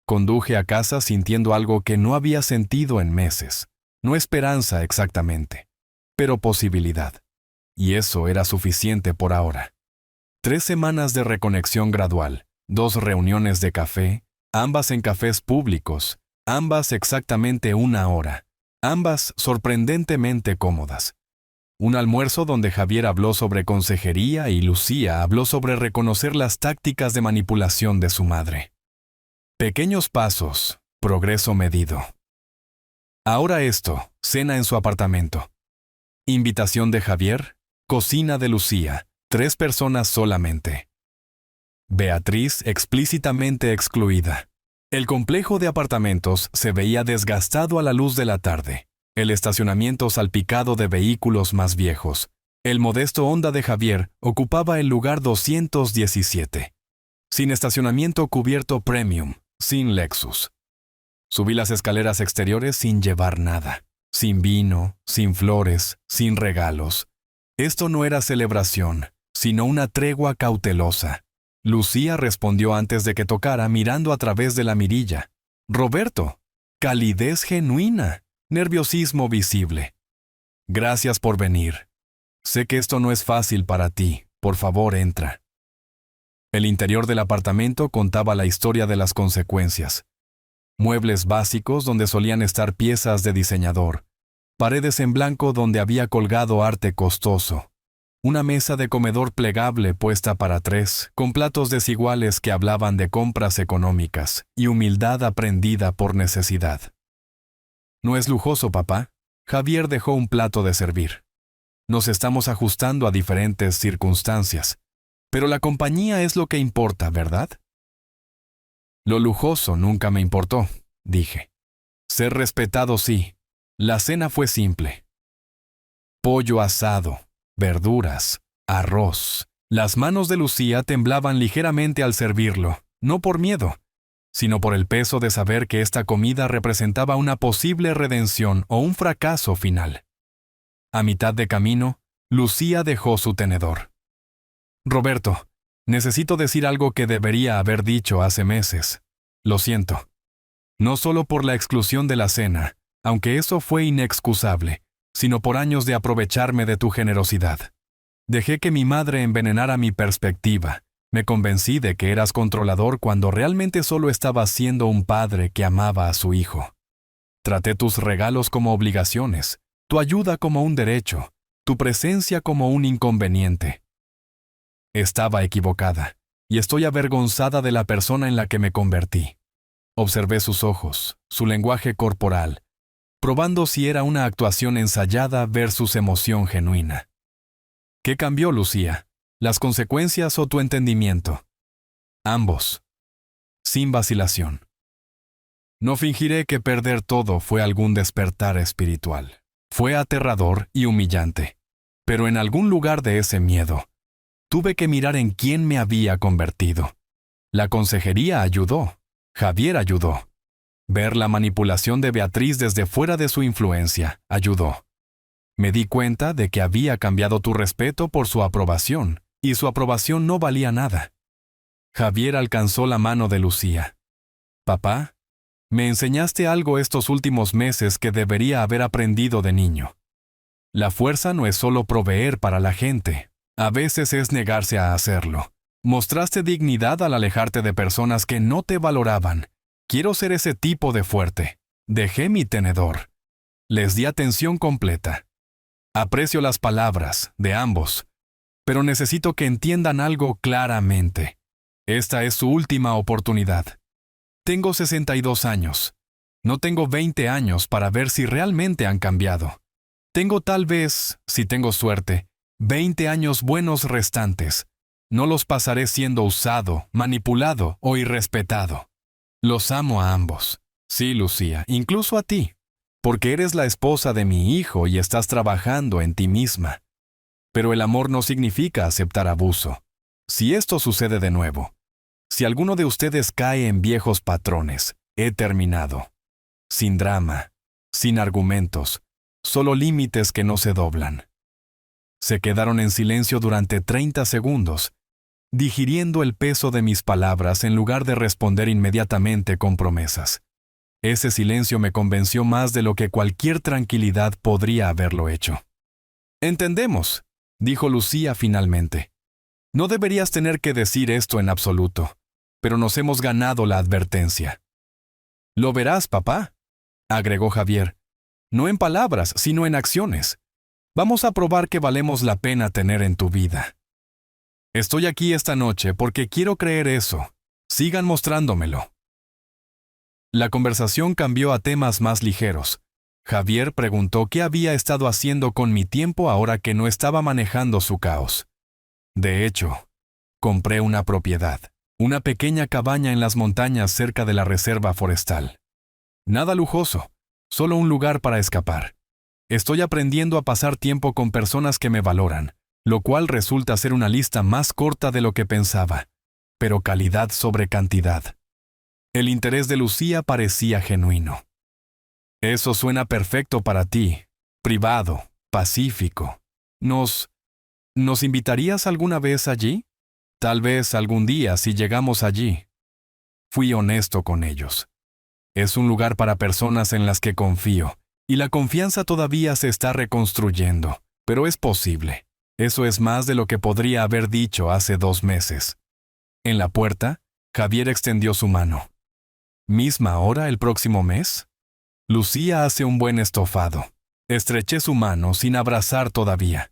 Conduje a casa sintiendo algo que no había sentido en meses. No esperanza exactamente, pero posibilidad. Y eso era suficiente por ahora. 3 semanas de reconexión gradual, 2 reuniones de café, ambas en cafés públicos, ambas exactamente 1 hora, ambas sorprendentemente cómodas. Un almuerzo donde Javier habló sobre consejería y Lucía habló sobre reconocer las tácticas de manipulación de su madre. Pequeños pasos, progreso medido. Ahora esto, cena en su apartamento. Invitación de Javier, cocina de Lucía, 3 personas solamente. Beatriz explícitamente excluida. El complejo de apartamentos se veía desgastado a la luz de la tarde. El estacionamiento salpicado de vehículos más viejos. El modesto Honda de Javier ocupaba el lugar 217. Sin estacionamiento cubierto premium, sin Lexus. Subí las escaleras exteriores sin llevar nada. Sin vino, sin flores, sin regalos. Esto no era celebración, sino una tregua cautelosa. Lucía respondió antes de que tocara mirando a través de la mirilla. Roberto, calidez genuina, nerviosismo visible. Gracias por venir. Sé que esto no es fácil para ti, por favor entra. El interior del apartamento contaba la historia de las consecuencias. Muebles básicos donde solían estar piezas de diseñador. Paredes en blanco donde había colgado arte costoso. Una mesa de comedor plegable puesta para 3, con platos desiguales que hablaban de compras económicas y humildad aprendida por necesidad. No es lujoso, papá. Javier dejó un plato de servir. Nos estamos ajustando a diferentes circunstancias, pero la compañía es lo que importa, ¿verdad? Lo lujoso nunca me importó, dije. Ser respetado sí. La cena fue simple. Pollo asado, verduras, arroz. Las manos de Lucía temblaban ligeramente al servirlo, no por miedo, sino por el peso de saber que esta comida representaba una posible redención o un fracaso final. A mitad de camino, Lucía dejó su tenedor. Roberto, necesito decir algo que debería haber dicho hace meses. Lo siento. No solo por la exclusión de la cena, aunque eso fue inexcusable, sino por años de aprovecharme de tu generosidad. Dejé que mi madre envenenara mi perspectiva. Me convencí de que eras controlador cuando realmente solo estaba siendo un padre que amaba a su hijo. Traté tus regalos como obligaciones, tu ayuda como un derecho, tu presencia como un inconveniente. Estaba equivocada, y estoy avergonzada de la persona en la que me convertí. Observé sus ojos, su lenguaje corporal, probando si era una actuación ensayada versus emoción genuina. ¿Qué cambió, Lucía? ¿Las consecuencias o tu entendimiento? Ambos. Sin vacilación. No fingiré que perder todo fue algún despertar espiritual. Fue aterrador y humillante. Pero en algún lugar de ese miedo, tuve que mirar en quién me había convertido. La consejería ayudó. Javier ayudó. Ver la manipulación de Beatriz desde fuera de su influencia ayudó. Me di cuenta de que había cambiado tu respeto por su aprobación, y su aprobación no valía nada. Javier alcanzó la mano de Lucía. Papá, me enseñaste algo estos últimos meses que debería haber aprendido de niño. La fuerza no es solo proveer para la gente, a veces es negarse a hacerlo. Mostraste dignidad al alejarte de personas que no te valoraban, Quiero ser ese tipo de fuerte. Dejé mi tenedor. Les di atención completa. Aprecio las palabras de ambos, pero necesito que entiendan algo claramente. Esta es su última oportunidad. Tengo 62 años. No tengo 20 años para ver si realmente han cambiado. Tengo tal vez, si tengo suerte, 20 años buenos restantes. No los pasaré siendo usado, manipulado o irrespetado. Los amo a ambos. Sí, Lucía, incluso a ti, porque eres la esposa de mi hijo y estás trabajando en ti misma. Pero el amor no significa aceptar abuso. Si esto sucede de nuevo, si alguno de ustedes cae en viejos patrones, he terminado. Sin drama, sin argumentos, solo límites que no se doblan. Se quedaron en silencio durante 30 segundos, digiriendo el peso de mis palabras en lugar de responder inmediatamente con promesas. Ese silencio me convenció más de lo que cualquier tranquilidad podría haberlo hecho. «Entendemos», dijo Lucía finalmente. «No deberías tener que decir esto en absoluto, pero nos hemos ganado la advertencia». «Lo verás, papá», agregó Javier. «No en palabras, sino en acciones. Vamos a probar que valemos la pena tener en tu vida. Estoy aquí esta noche porque quiero creer eso. Sigan mostrándomelo». La conversación cambió a temas más ligeros. Javier preguntó qué había estado haciendo con mi tiempo ahora que no estaba manejando su caos. De hecho, compré una propiedad, una pequeña cabaña en las montañas cerca de la reserva forestal. Nada lujoso, solo un lugar para escapar. Estoy aprendiendo a pasar tiempo con personas que me valoran, lo cual resulta ser una lista más corta de lo que pensaba, pero calidad sobre cantidad. El interés de Lucía parecía genuino. «Eso suena perfecto para ti, privado, pacífico. ¿Nos invitarías alguna vez allí? Tal vez algún día si llegamos allí». Fui honesto con ellos. Es un lugar para personas en las que confío, y la confianza todavía se está reconstruyendo, pero es posible. Eso es más de lo que podría haber dicho hace 2 meses. En la puerta, Javier extendió su mano. ¿Misma hora el próximo mes? Lucía hace un buen estofado. Estreché su mano sin abrazar todavía.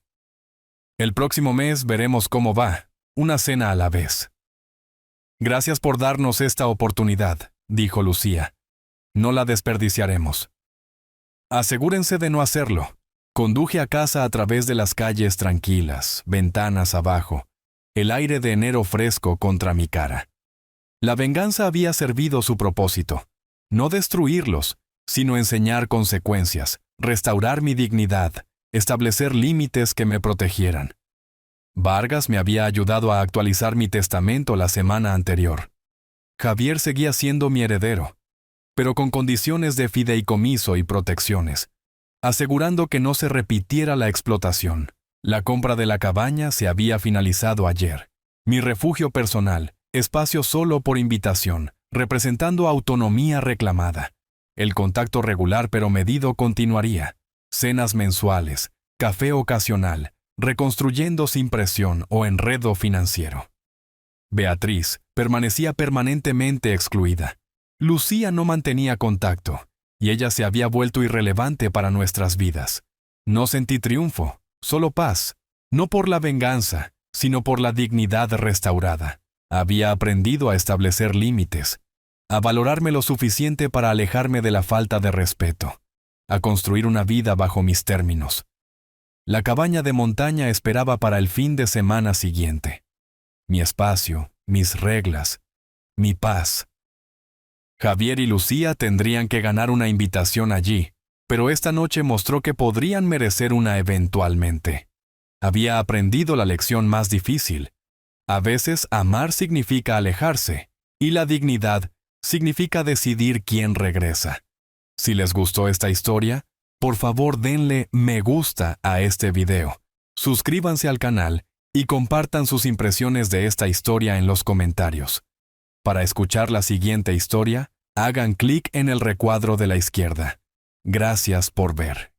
El próximo mes veremos cómo va, una cena a la vez. Gracias por darnos esta oportunidad, dijo Lucía. No la desperdiciaremos. Asegúrense de no hacerlo. Conduje a casa a través de las calles tranquilas, ventanas abajo, el aire de enero fresco contra mi cara. La venganza había servido su propósito, no destruirlos, sino enseñar consecuencias, restaurar mi dignidad, establecer límites que me protegieran. Vargas me había ayudado a actualizar mi testamento la semana anterior. Javier seguía siendo mi heredero, pero con condiciones de fideicomiso y protecciones, asegurando que no se repitiera la explotación. La compra de la cabaña se había finalizado ayer. Mi refugio personal, espacio solo por invitación, representando autonomía reclamada. El contacto regular pero medido continuaría. Cenas mensuales, café ocasional, reconstruyendo sin presión o enredo financiero. Beatriz permanecía permanentemente excluida. Lucía no mantenía contacto, y ella se había vuelto irrelevante para nuestras vidas. No sentí triunfo, solo paz, no por la venganza, sino por la dignidad restaurada. Había aprendido a establecer límites, a valorarme lo suficiente para alejarme de la falta de respeto, a construir una vida bajo mis términos. La cabaña de montaña esperaba para el fin de semana siguiente. Mi espacio, mis reglas, mi paz. Javier y Lucía tendrían que ganar una invitación allí, pero esta noche mostró que podrían merecer una eventualmente. Había aprendido la lección más difícil. A veces amar significa alejarse, y la dignidad significa decidir quién regresa. Si les gustó esta historia, por favor denle me gusta a este video, suscríbanse al canal y compartan sus impresiones de esta historia en los comentarios. Para escuchar la siguiente historia, hagan clic en el recuadro de la izquierda. Gracias por ver.